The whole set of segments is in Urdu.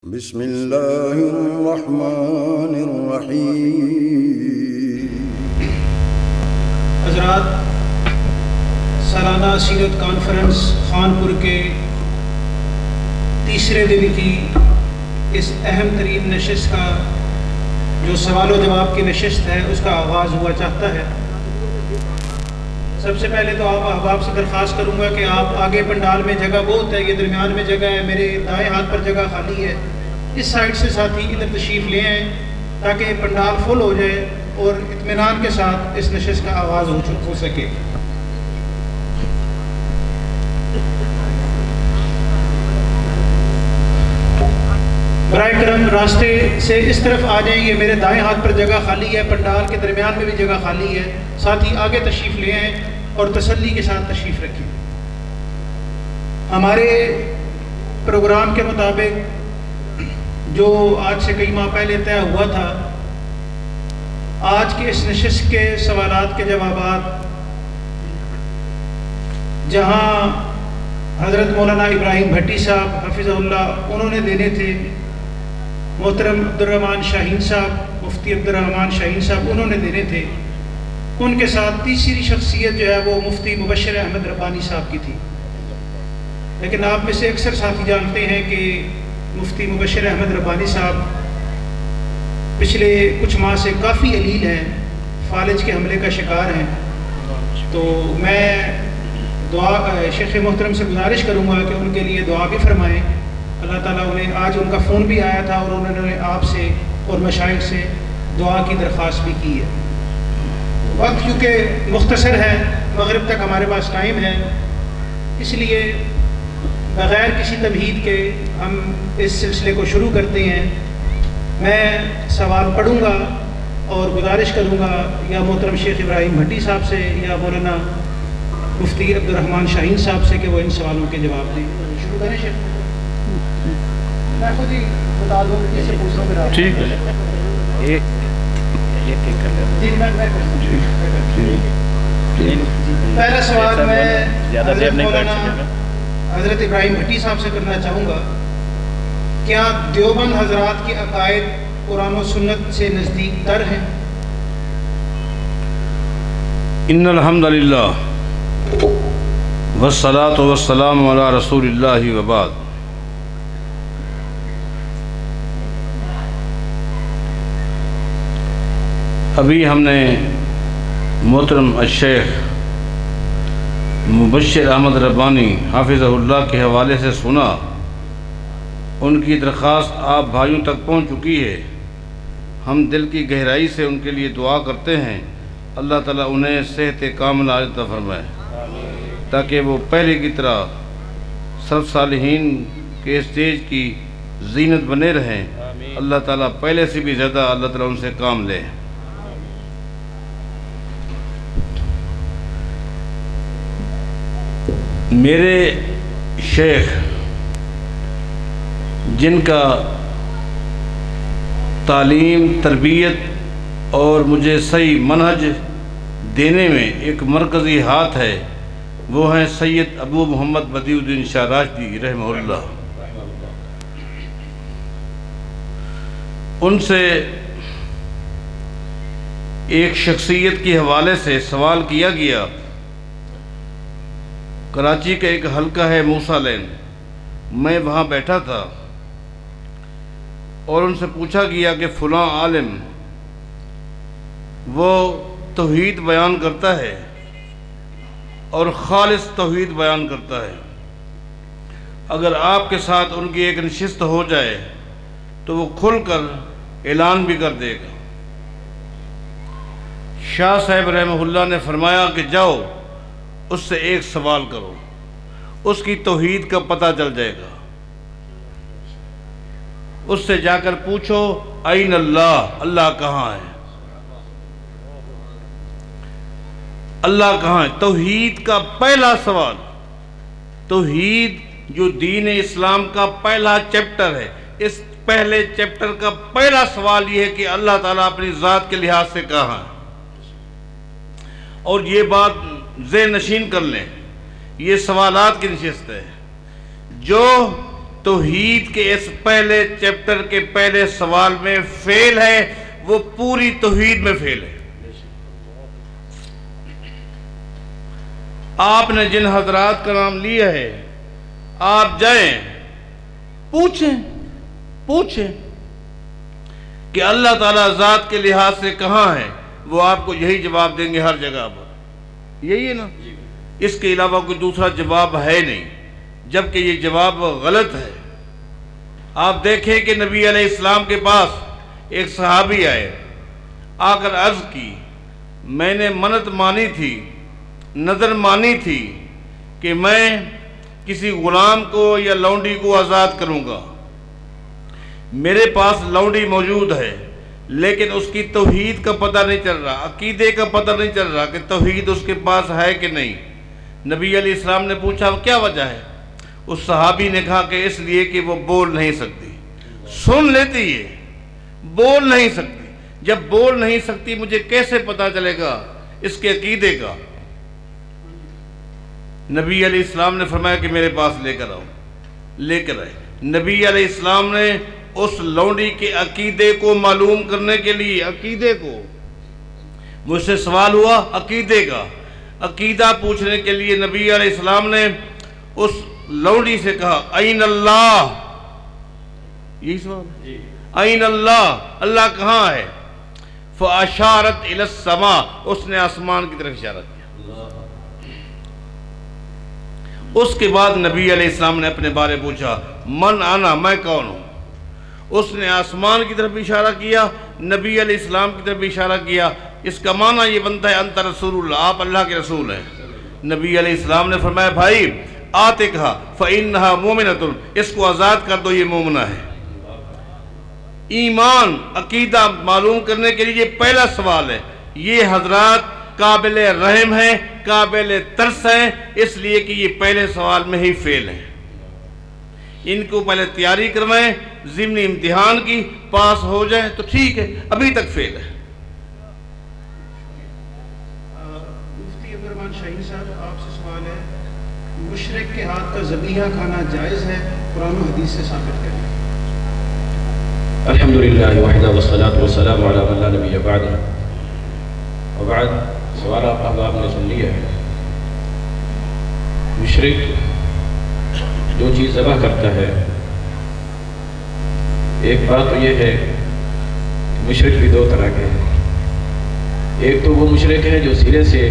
بسم اللہ الرحمن الرحیم۔ حضرات، سالانہ سیرت کانفرنس خانپور کے تیسرے دن کی اس اہم ترین نشست کا جو سوال و جواب کی نشست ہے اس کا آغاز ہوا چاہتا ہے۔ سب سے پہلے تو آپ احباب سے درخواست کروں گا کہ آپ آگے پنڈال میں جگہ بہت ہے، یہ درمیان میں جگہ ہے، میرے دائیں ہاتھ پر جگہ خالی ہے، اس سائڈ سے ساتھی ادھر تشریف لے آئیں تاکہ پنڈال فل ہو جائے اور اطمینان کے ساتھ اس نشست کا آغاز ہو سکے۔ برائے کرم راستے سے اس طرف آ جائیں، یہ میرے دائیں ہاتھ پر جگہ خالی ہے، پنڈال کے درمیان میں بھی جگہ خالی ہے، ساتھی آگے تشریف لے آئیں اور تسلی کے ساتھ تشریف رکھیں۔ ہمارے پروگرام کے مطابق جو آج سے کئی ماہ پہلے طے ہوا تھا، آج کے اس نشست کے سوالات کے جوابات جہاں حضرت مولانا ابراہیم بھٹی صاحب حفظہ اللہ انہوں نے دینے تھے، محترم عبدالرحمن شاہین صاحب، مفتی عبدالرحمن شاہین صاحب انہوں نے دینے تھے، ان کے ساتھ تیسری شخصیت جو ہے وہ مفتی مبشر احمد ربانی صاحب کی تھی۔ لیکن آپ میں سے اکثر ساتھی جانتے ہیں کہ مفتی مبشر احمد ربانی صاحب پچھلے کچھ ماہ سے کافی علیل ہیں، فالج کے حملے کا شکار ہیں، تو میں شیخ محترم سے گزارش کروں گا کہ ان کے لیے دعا بھی فرمائیں۔ اللہ تعالیٰ انہیں آج ان کا فون بھی آیا تھا اور انہوں نے آپ سے اور مشائخ سے دعا کی درخواست بھی کی ہے۔ وقت کیونکہ مختصر ہے، مغرب تک ہمارے پاس ٹائم ہے، اس لیے بغیر کسی تمہید کے ہم اس سلسلے کو شروع کرتے ہیں۔ میں سوال پڑھوں گا اور گزارش کروں گا یا محترم شیخ ابراہیم بھٹی صاحب سے یا مولانا مفتی عبدالرحمن شاہین صاحب سے کہ وہ ان سوالوں کے جواب دیں۔ شروع کریں شیخ؟ میں خود ہی بتا دوں کہ اس سے پوچھ رہا ہوں۔ ٹھیک ہے، پہلا سوال میں حضرت ابراہیم بھٹی صاحب سے کرنا چاہوں گا، کیا دیوبند حضرات کے عقائد قرآن و سنت سے نزدیک تر ہیں؟ ان الحمد للہ والصلاة والسلام علی رسول اللہ وبعد۔ ابھی ہم نے محترم الشیخ مبشر احمد ربانی حافظہ اللہ کے حوالے سے سنا، ان کی درخواست آپ بھائیوں تک پہنچ چکی ہے۔ ہم دل کی گہرائی سے ان کے لیے دعا کرتے ہیں، اللہ تعالیٰ انہیں صحت کاملہ عطا فرمائے تاکہ وہ پہلے کی طرح سلف صالحین کے اسٹیج کی زینت بنے رہیں۔ اللہ تعالیٰ پہلے سے بھی زیادہ اللہ تعالیٰ ان سے کام لے۔ میرے شیخ جن کا تعلیم، تربیت اور مجھے صحیح منہج دینے میں ایک مرکزی ہاتھ ہے، وہ ہیں سید ابو محمد بدیع الدین شاہ راشدی رحمہ اللہ۔ ان سے ایک شخصیت کے حوالے سے سوال کیا گیا۔ کراچی کا ایک حلقہ ہے موسیٰ لین، میں وہاں بیٹھا تھا اور ان سے پوچھا گیا کہ فلاں عالم وہ توحید بیان کرتا ہے اور خالص توحید بیان کرتا ہے، اگر آپ کے ساتھ ان کی ایک نشست ہو جائے تو وہ کھل کر اعلان بھی کر دے گا۔ شاہ صاحب رحمہ اللہ نے فرمایا کہ جاؤ اس سے ایک سوال کرو، اس کی توحید کا پتہ چل جائے گا۔ اس سے جا کر پوچھو این اللہ، اللہ کہاں ہے، اللہ کہاں ہے۔ توحید کا پہلا سوال، توحید جو دین اسلام کا پہلا چیپٹر ہے، اس پہلے چیپٹر کا پہلا سوال یہ ہے کہ اللہ تعالیٰ اپنی ذات کے لحاظ سے کہاں ہے۔ اور یہ بات ذہن نشین کر لیں، یہ سوالات کی نشست ہے۔ جو توحید کے اس پہلے چیپٹر کے پہلے سوال میں فیل ہے، وہ پوری توحید میں فیل ہے۔ آپ نے جن حضرات کا نام لیا ہے، آپ جائیں پوچھیں کہ اللہ تعالیٰ ذات کے لحاظ سے کہاں ہے، وہ آپ کو یہی جواب دیں گے ہر جگہ پر، یہی ہے نا، اس کے علاوہ کوئی دوسرا جواب ہے نہیں، جبکہ یہ جواب غلط ہے۔ آپ دیکھیں کہ نبی علیہ السلام کے پاس ایک صحابی آئے، آ کر عرض کی، میں نے منت مانی تھی، نظر مانی تھی کہ میں کسی غلام کو یا لونڈی کو آزاد کروں گا، میرے پاس لونڈی موجود ہے لیکن اس کی توحید کا پتہ نہیں چل رہا، عقیدے کا پتہ نہیں چل رہا کہ توحید اس کے پاس ہے کہ نہیں۔ نبی علیہ السلام نے پوچھا کیا وجہ ہے؟ اس صحابی نے کہا کہ اس لیے کہ وہ بول نہیں سکتی، سن لیتی ہے، بول نہیں سکتی، جب بول نہیں سکتی مجھے کیسے پتہ چلے گا اس کے عقیدے کا؟ نبی علیہ السلام نے فرمایا کہ میرے پاس لے کر آؤ، لے کر آئے۔ نبی علیہ السلام نے اس لونڈی کے عقیدے کو معلوم کرنے کے لیے، عقیدے کو، مجھ سے سوال ہوا عقیدے کا، عقیدہ پوچھنے کے لیے نبی علیہ السلام نے اس لونڈی سے کہا این اللہ، یہی سوال ہے، این اللہ، اللہ کہاں ہے؟ فاشارت الی السماء، اس نے آسمان کی طرف اشارہ کیا۔ اس کے بعد نبی علیہ السلام نے اپنے بارے پوچھا من انا، میں کون ہوں؟ اس نے آسمان کی طرف اشارہ کیا، نبی علیہ السلام کی طرف اشارہ کیا، اس کا معنی یہ بنتا ہے انت رسول اللہ، آپ اللہ کے رسول ہیں۔ نبی علیہ السلام نے فرمایا بھائی آتکھا فإنہا مومنۃ، اس کو آزاد کر دو، یہ مومنہ ہے۔ ایمان، عقیدہ معلوم کرنے کے لیے یہ پہلا سوال ہے۔ یہ حضرات قابل رحم ہیں، قابل ترس ہیں، اس لیے کہ یہ پہلے سوال میں ہی فیل ہیں۔ ان کو پہلے تیاری کروائیں، ضمنی امتحان کی، پاس ہو جائیں تو ٹھیک ہے، ابھی تک فیل ہے۔ مفتی عبدالرحمان شاہین صاحب، آپ سے سوال ہے، مشرک کے ہاتھ کا ذبیحہ کھانا جائز ہے؟ قرآن و حدیث سے ثابت کریں۔ الحمدللہ وحدہ والصلاة والسلام علی من لا نبی بعدہ، وبعد سوال آپ نے سن لیا ہے۔ مشرک جو چیز ذبح کرتا ہے، ایک بات تو یہ ہے کہ مشرک بھی دو طرح کے ہیں۔ ایک تو وہ مشرک ہے جو سرے سے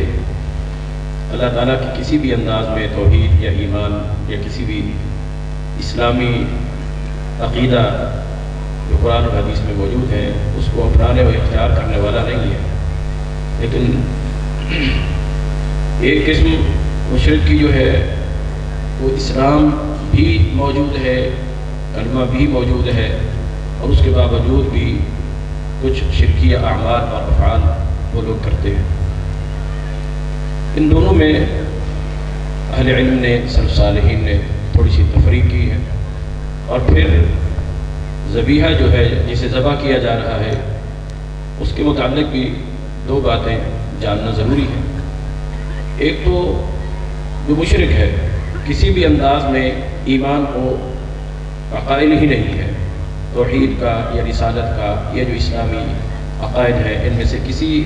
اللہ تعالیٰ کی کسی بھی انداز میں توحید یا ایمان یا کسی بھی اسلامی عقیدہ جو قرآن و حدیث میں موجود ہے اس کو اپنانے و اختیار کرنے والا نہیں ہے۔ لیکن ایک قسم مشرک کی جو ہے وہ اسلام بھی موجود ہے، کلمہ بھی موجود ہے، اور اس کے باوجود بھی کچھ شرکیہ اعمال اور افعال وہ لوگ کرتے ہیں۔ ان دونوں میں اہل علم نے، سلف صالحین نے تھوڑی سی تفریق کی ہے، اور پھر ذبیحہ جو ہے جسے ذبح کیا جا رہا ہے اس کے متعلق بھی دو باتیں جاننا ضروری ہے۔ ایک تو جو مشرک ہے کسی بھی انداز میں ایمان کو عقائد ہی نہیں ہے، توحید کا یا رسالت کا، یہ جو اسلامی عقائد ہیں ان میں سے کسی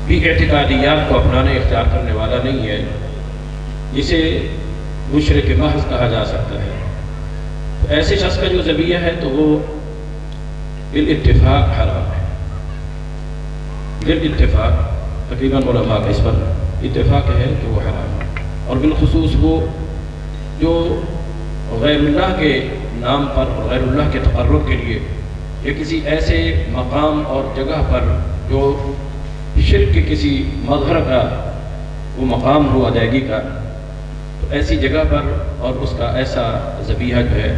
بھی اعتقادیات کو اپنانے اختیار کرنے والا نہیں ہے، جسے مشرک محض کہا جا سکتا ہے۔ تو ایسے شخص کا جو ذبیحہ ہے تو وہ بالاتفاق حرام ہے، بالاتفاق، تقریباً علماء کا اس پر اتفاق ہے کہ وہ حرام ہے۔ اور بالخصوص وہ جو غیر اللہ کے نام پر اور غیر اللہ کے تقرب کے لیے یا کسی ایسے مقام اور جگہ پر جو شرک کے کسی مظہر کا وہ مقام ہو ادائیگی کا، تو ایسی جگہ پر اور اس کا ایسا ذبیحہ جو ہے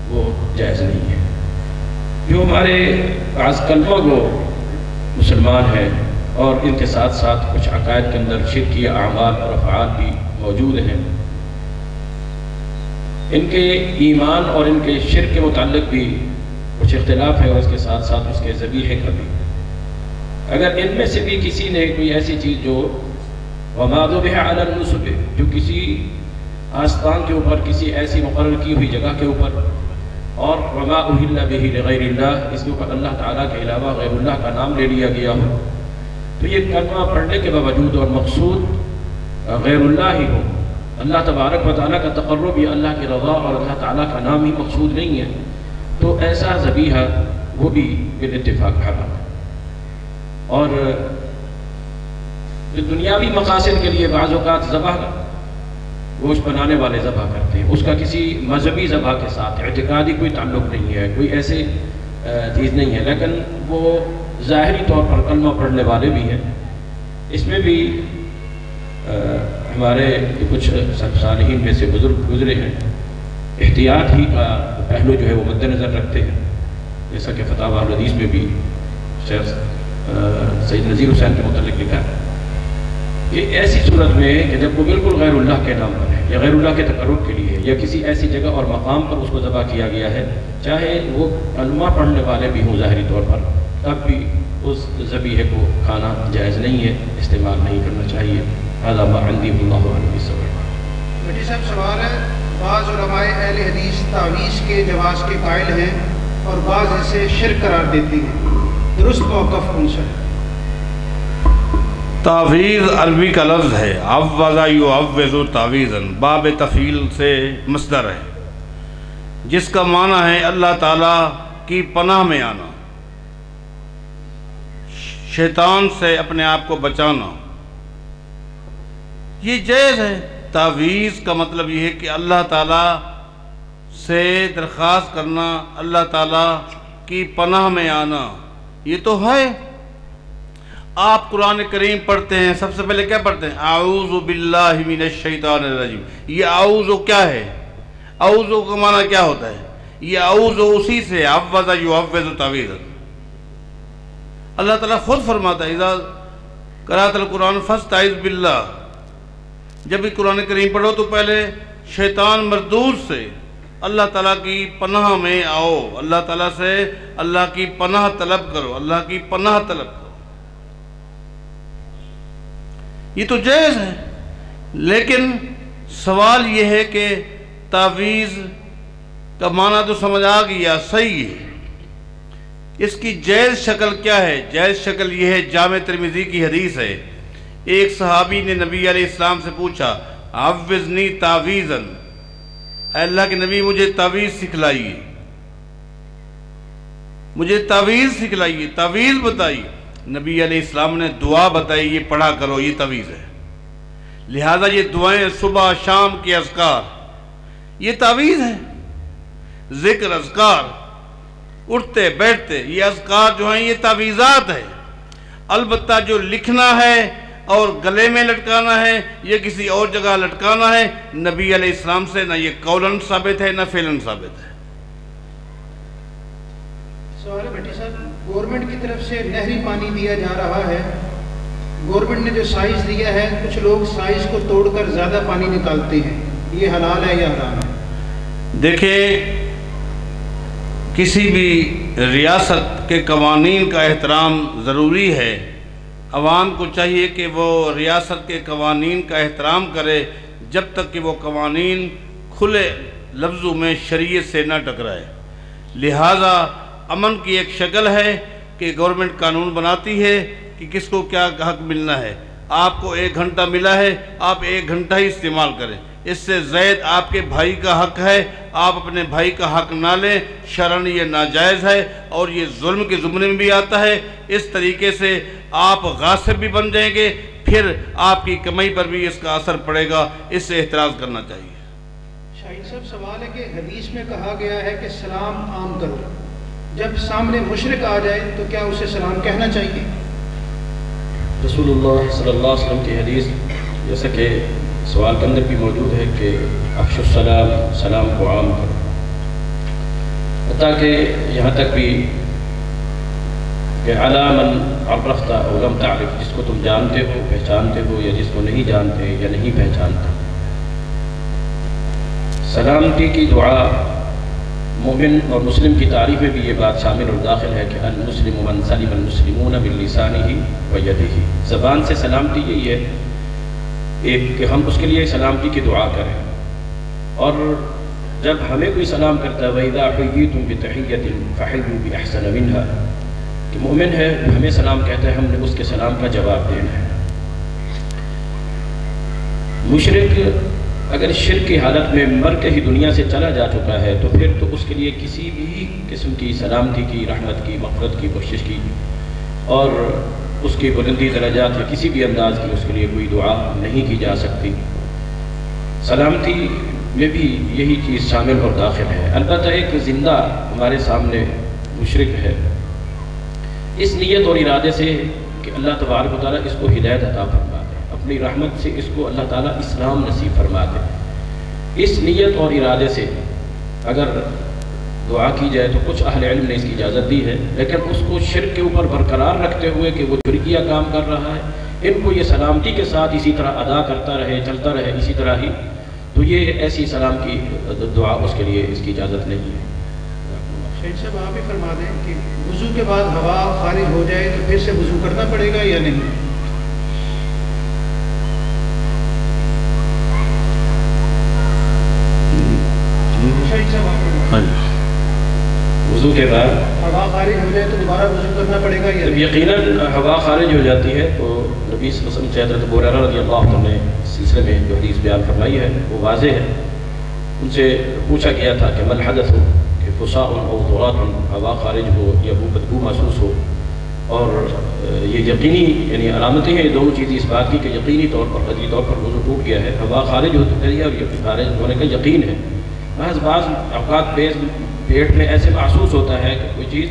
وہ جائز نہیں ہے۔ جو ہمارے بعض کلمہ گو مسلمان ہیں اور ان کے ساتھ ساتھ کچھ عقائد کے اندر شرکیہ اعمال اور افعال بھی موجود ہیں، ان کے ایمان اور ان کے شرک کے متعلق بھی کچھ اختلاف ہے، اور اس کے ساتھ ساتھ اس کے ذبیحے کا بھی۔ اگر ان میں سے بھی کسی نے کوئی ایسی چیز جو وَمَا ذُبِحَ عَلَى النُّصُبِ، جو کسی آستان کے اوپر کسی ایسی مقرر کی ہوئی جگہ کے اوپر، اور وما اہل بہ لغیر اللہ، اس کے اوپر اللہ تعالیٰ کے علاوہ غیر اللہ کا نام لے لیا گیا ہو، تو یہ کلمہ پڑھنے کے باوجود اور مقصود غیر اللہ ہی ہو، اللہ تبارک و تعالیٰ کا تقرب یا اللہ کی رضا اور اللہ تعالیٰ کا نام ہی مقصود نہیں ہے، تو ایسا ذبیحہ وہ بھی بالاتفاق حرام ہے۔ اور جو دنیاوی مقاصد کے لیے بعض اوقات ذبح گوشت بنانے والے ذبح کرتے ہیں، اس کا کسی مذہبی ذبح کے ساتھ اعتقادی کوئی تعلق نہیں ہے، کوئی ایسے چیز نہیں ہے، لیکن وہ ظاہری طور پر کلمہ پڑھنے والے بھی ہیں۔ اس میں بھی ہمارے کچھ صالحین میں سے بزرگ گزرے ہیں، احتیاط ہی کا پہلو جو ہے وہ مد نظر رکھتے ہیں، جیسا کہ فتاوی الحدیث میں بھی شیخ سید نذیر حسین کے متعلق لکھا ہے کہ ایسی صورت میں کہ جب وہ بالکل غیر اللہ کے نام پر ہے یا غیر اللہ کے تقرب کے لیے یا کسی ایسی جگہ اور مقام پر اس کو ذبح کیا گیا ہے، چاہے وہ کلمہ پڑھنے والے بھی ہوں ظاہری طور پر، تب بھی اس ذبیحے کو کھانا جائز نہیں ہے، استعمال نہیں کرنا چاہیے۔ هذا ما عندي والله اعلم بالصواب۔ بھٹی صاحب سوال ہے، بعض علماء اہل حدیث تعویذ کے جواز کے قائل ہیں اور بعض اسے شرک قرار دیتے ہیں، درست موقف کون سا ہے؟ تعویذ عربی کا لفظ ہے، عوض یعوذ تعویذاً، باب تفعیل سے مصدر ہے، جس کا معنی ہے اللہ تعالیٰ کی پناہ میں آنا، شیطان سے اپنے آپ کو بچانا۔ یہ جائز ہے۔ تعویذ کا مطلب یہ ہے کہ اللہ تعالیٰ سے درخواست کرنا، اللہ تعالیٰ کی پناہ میں آنا، یہ تو ہے۔ آپ قرآن کریم پڑھتے ہیں، سب سے پہلے کیا پڑھتے ہیں؟ اعوذ باللہ من الشیطان الرجیم۔ یہ اعوذ کیا ہے؟ اعوذ کا معنی کیا ہوتا ہے؟ یہ اعوذ اسی سے عوض یعوذ تعویذ۔ اللہ تعالیٰ خود فرماتا ہے اذا قرأت القرآن فاستعذ باللہ، جب بھی قرآن کریم پڑھو تو پہلے شیطان مردود سے اللہ تعالیٰ کی پناہ میں آؤ، اللہ تعالیٰ سے اللہ کی پناہ طلب کرو، اللہ کی پناہ طلب کرو۔ یہ تو جائز ہے، لیکن سوال یہ ہے کہ تعویذ کا معنی تو سمجھ آ گیا، صحیح ہے، اس کی جائز شکل کیا ہے؟ جائز شکل یہ ہے، جامع ترمذی کی حدیث ہے، ایک صحابی نے نبی علیہ السلام سے پوچھا عوذنی تعویذاً، اے اللہ کے نبی مجھے تعویذ سکھلائیے، مجھے تعویذ سکھلائیے، تعویذ بتائیے۔ نبی علیہ السلام نے دعا بتائی، یہ پڑھا کرو، یہ تعویذ ہے۔ لہذا یہ دعائیں صبح شام کے اذکار یہ تعویذ ہے، ذکر اذکار، اٹھتے بیٹھتے یہ اذکار جو ہیں یہ تعویذات ہے۔ البتہ جو لکھنا ہے اور گلے میں لٹکانا ہے یا کسی اور جگہ لٹکانا ہے، نبی علیہ السلام سے نہ یہ قولاً ثابت ہے نہ فعلاً ثابت ہے۔ سوال ہے بھٹی صاحب، گورنمنٹ کی طرف سے نہری پانی دیا جا رہا ہے، گورنمنٹ نے جو سائز دیا ہے، کچھ لوگ سائز کو توڑ کر زیادہ پانی نکالتے ہیں، یہ حلال ہے یا حرام ہے؟ دیکھیں، کسی بھی ریاست کے قوانین کا احترام ضروری ہے۔ عوام کو چاہیے کہ وہ ریاست کے قوانین کا احترام کرے جب تک کہ وہ قوانین کھلے لفظوں میں شریعت سے نہ ٹکرائے۔ لہٰذا امن کی ایک شکل ہے کہ گورنمنٹ قانون بناتی ہے کہ کس کو کیا حق ملنا ہے۔ آپ کو 1 گھنٹہ ملا ہے، آپ 1 گھنٹہ ہی استعمال کریں، اس سے زائد آپ کے بھائی کا حق ہے، آپ اپنے بھائی کا حق نہ لیں، شرعاً یہ ناجائز ہے اور یہ ظلم کے زمرے میں بھی آتا ہے۔ اس طریقے سے آپ غاصب بھی بن جائیں گے، پھر آپ کی کمائی پر بھی اس کا اثر پڑے گا، اس سے احتراز کرنا چاہیے۔ شاہین صاحب سوال ہے کہ حدیث میں کہا گیا ہے کہ سلام عام کرو، جب سامنے مشرک آ جائے تو کیا اسے سلام کہنا چاہیے؟ رسول اللہ صلی اللہ علیہ وسلم کی حدیث جیسا کہ سوال کے اندر بھی موجود ہے کہ افش السلام، سلام کو عام کرو، حتیٰ کہ یہاں تک بھی کہ علی من عرفت او لم تعرف، جس کو تم جانتے ہو پہچانتے ہو یا جس کو نہیں جانتے یا نہیں پہچانتے۔ سلامتی کی دعا مومن اور مسلم کی تعریف میں بھی یہ بات شامل اور داخل ہے کہ المسلم من سلم المسلمون بلسانہ ویدہ، زبان سے سلامتی یہی ہے ایک کہ ہم اس کے لیے سلامتی کی دعا کریں، اور جب ہمیں کوئی سلام کرتا ہے وَإِذَا حُيِّيتُم بِتَحِيَّةٍ فَحَيُّوا بِأَحْسَنَ مِنْهَا، کہ مومن ہے ہمیں سلام کہتا ہے، ہم نے اس کے سلام کا جواب دینا ہے۔ مشرک اگر شرک کی حالت میں مر کے ہی دنیا سے چلا جا چکا ہے تو پھر تو اس کے لیے کسی بھی قسم کی سلامتی کی، رحمت کی، مغفرت کی کوشش کی اور اس کی بلندی درجات یا کسی بھی انداز کی اس کے لیے کوئی دعا نہیں کی جا سکتی۔ سلامتی میں بھی یہی چیز شامل اور داخل ہے۔ البتہ ایک زندہ ہمارے سامنے مشرک ہے، اس نیت اور ارادے سے کہ اللہ تبارک و تعالیٰ اس کو ہدایت عطا فرما دے، اپنی رحمت سے اس کو اللہ تعالیٰ اسلام نصیب فرما دے، اس نیت اور ارادے سے اگر دعا کی جائے تو کچھ اہل علم نے اس کی اجازت دی ہے، لیکن اس کو شرک کے اوپر برقرار رکھتے ہوئے کہ وہ شرکیہ کام کر رہا ہے، ان کو یہ سلامتی کے ساتھ اسی طرح ادا کرتا رہے، چلتا رہے اسی طرح ہی، تو یہ ایسی سلام کی دعا اس کے لیے اس کی اجازت نہیں ہے۔ شہید صاحب آپ بھی فرما دیں کہ وضو کے بعد ہوا خارج ہو جائے تو پھر سے وضو کرنا پڑے گا یا نہیں؟ شہید صاحب آپ فرما دیں وضو کے بعد ہوا خارج ہو جائے تو دوبارہ وضو کرنا پڑے گا یا جب یقیناً ہوا خارج ہو جاتی ہے تو نبی صلی اللہ علیہ وسلم سے حضرت ابو ہریرہ رضی اللہ عنہ نے اس سلسلے میں جو حدیث بیان فرمائی ہے وہ واضح ہے۔ ان سے پوچھا گیا تھا کہ مل حدث ہو، کہ فساء او ذرات ہوا خارج ہو یا بدبو محسوس ہو، اور یہ یقینی یعنی علامتیں ہیں دونوں چیزیں اس بات کی کہ یقینی طور پر قطعی طور پر وضو ٹوٹ گیا ہے، ہوا خارج ہو چکی ہے اور یہ خارج ہونے کا یقین ہے۔ بعض اوقات پیٹ میں ایسے محسوس ہوتا ہے کہ کوئی چیز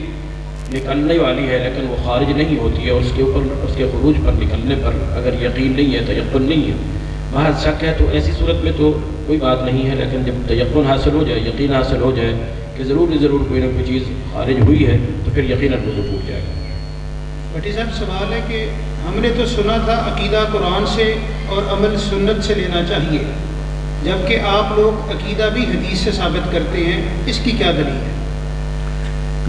نکلنے والی ہے لیکن وہ خارج نہیں ہوتی ہے، اور اس کے اوپر اس کے خروج پر نکلنے پر اگر یقین نہیں ہے، تیقن نہیں ہے، محض شک ہے، تو ایسی صورت میں تو کوئی بات نہیں ہے، لیکن جب تیقن حاصل ہو جائے، یقین حاصل ہو جائے کہ ضرور کوئی نہ کوئی چیز خارج ہوئی ہے تو پھر یقیناً وضو ٹوٹ جائے گا۔ بھٹی صاحب سوال ہے کہ ہم نے تو سنا تھا عقیدہ قرآن سے اور عمل سنت سے لینا چاہیے، جبکہ آپ لوگ عقیدہ بھی حدیث سے ثابت کرتے ہیں، اس کی کیا دلیل ہے؟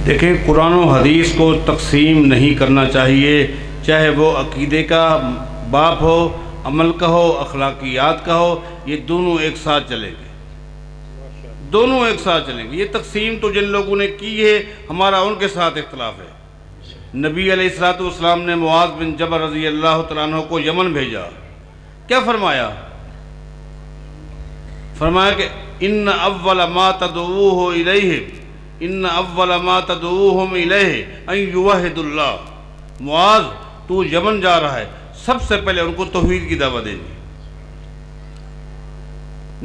دیکھیں، قرآن و حدیث کو تقسیم نہیں کرنا چاہیے، چاہے وہ عقیدے کا باب ہو، عمل کا ہو، اخلاقیات کا ہو، یہ دونوں ایک ساتھ چلیں گے، دونوں ایک ساتھ چلیں گے۔ یہ تقسیم تو جن لوگوں نے کی ہے ہمارا ان کے ساتھ اختلاف ہے۔ نبی علیہ السلام نے معاذ بن جبل رضی اللہ تعالیٰ عنہ کو یمن بھیجا، کیا فرمایا؟ فرمایا کہ ان اول ما تدعوہ الیہ ان اول ما تدعوہم الیہ ان یوحد اللہ، معاذ تو یمن جا رہا ہے، سب سے پہلے ان کو توحید کی دعوت دینی۔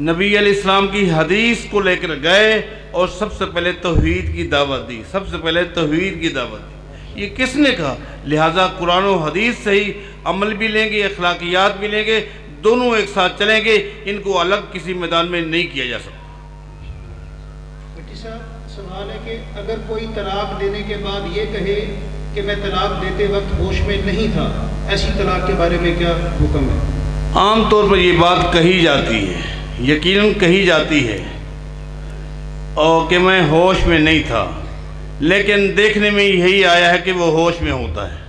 نبی علیہ السلام کی حدیث کو لے کر گئے اور سب سے پہلے توحید کی دعوت دی، سب سے پہلے توحید کی دعوت دی۔ یہ کس نے کہا؟ لہٰذا قرآن و حدیث سے ہی عمل بھی لیں گے، اخلاقیات بھی لیں گے، دونوں ایک ساتھ چلیں گے، ان کو الگ کسی میدان میں نہیں کیا جا سکتا۔ بھٹی صاحب سوال ہے کہ اگر کوئی طلاق دینے کے بعد یہ کہے کہ میں طلاق دیتے وقت ہوش میں نہیں تھا، ایسی طلاق کے بارے میں کیا حکم ہے؟ عام طور پر یہ بات کہی جاتی ہے، یقیناً کہی جاتی ہے اور کہ میں ہوش میں نہیں تھا، لیکن دیکھنے میں یہی آیا ہے کہ وہ ہوش میں ہوتا ہے۔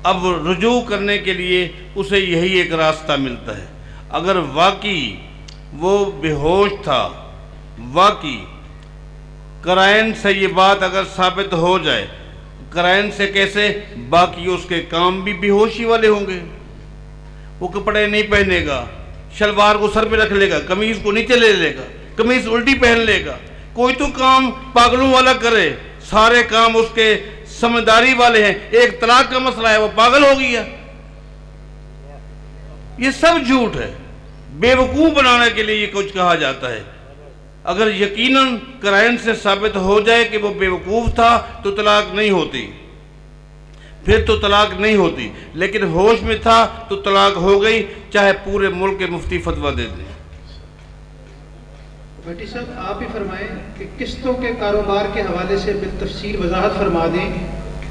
اب رجوع کرنے کے لیے اسے یہی ایک راستہ ملتا ہے۔ اگر واقعی وہ بے ہوش تھا، واقعی قرائن سے یہ بات اگر ثابت ہو جائے، قرائن سے کیسے؟ باقی اس کے کام بھی بے ہوشی والے ہوں گے، وہ کپڑے نہیں پہنے گا، شلوار کو سر پہ رکھ لے گا، قمیض کو نیچے لے لے گا، قمیض الٹی پہن لے گا، کوئی تو کام پاگلوں والا کرے، سارے کام اس کے سمجھداری والے ہیں۔ ایک طلاق کا مسئلہ ہے، وہ پاگل ہو گیا۔ یہ سب جھوٹ ہے، بے وقوف بنانے کے لیے یہ کچھ کہا جاتا ہے۔ اگر یقیناً قرائن سے ثابت ہو جائے کہ وہ بے وقوف تھا تو طلاق نہیں ہوتی، پھر تو طلاق نہیں ہوتی، لیکن ہوش میں تھا تو طلاق ہو گئی، چاہے پورے ملک کے مفتی فتویٰ دے دیں۔ بھٹی صاحب آپ ہی فرمائیں کہ قسطوں کے کاروبار کے حوالے سے بالتفصیل وضاحت فرما دیں،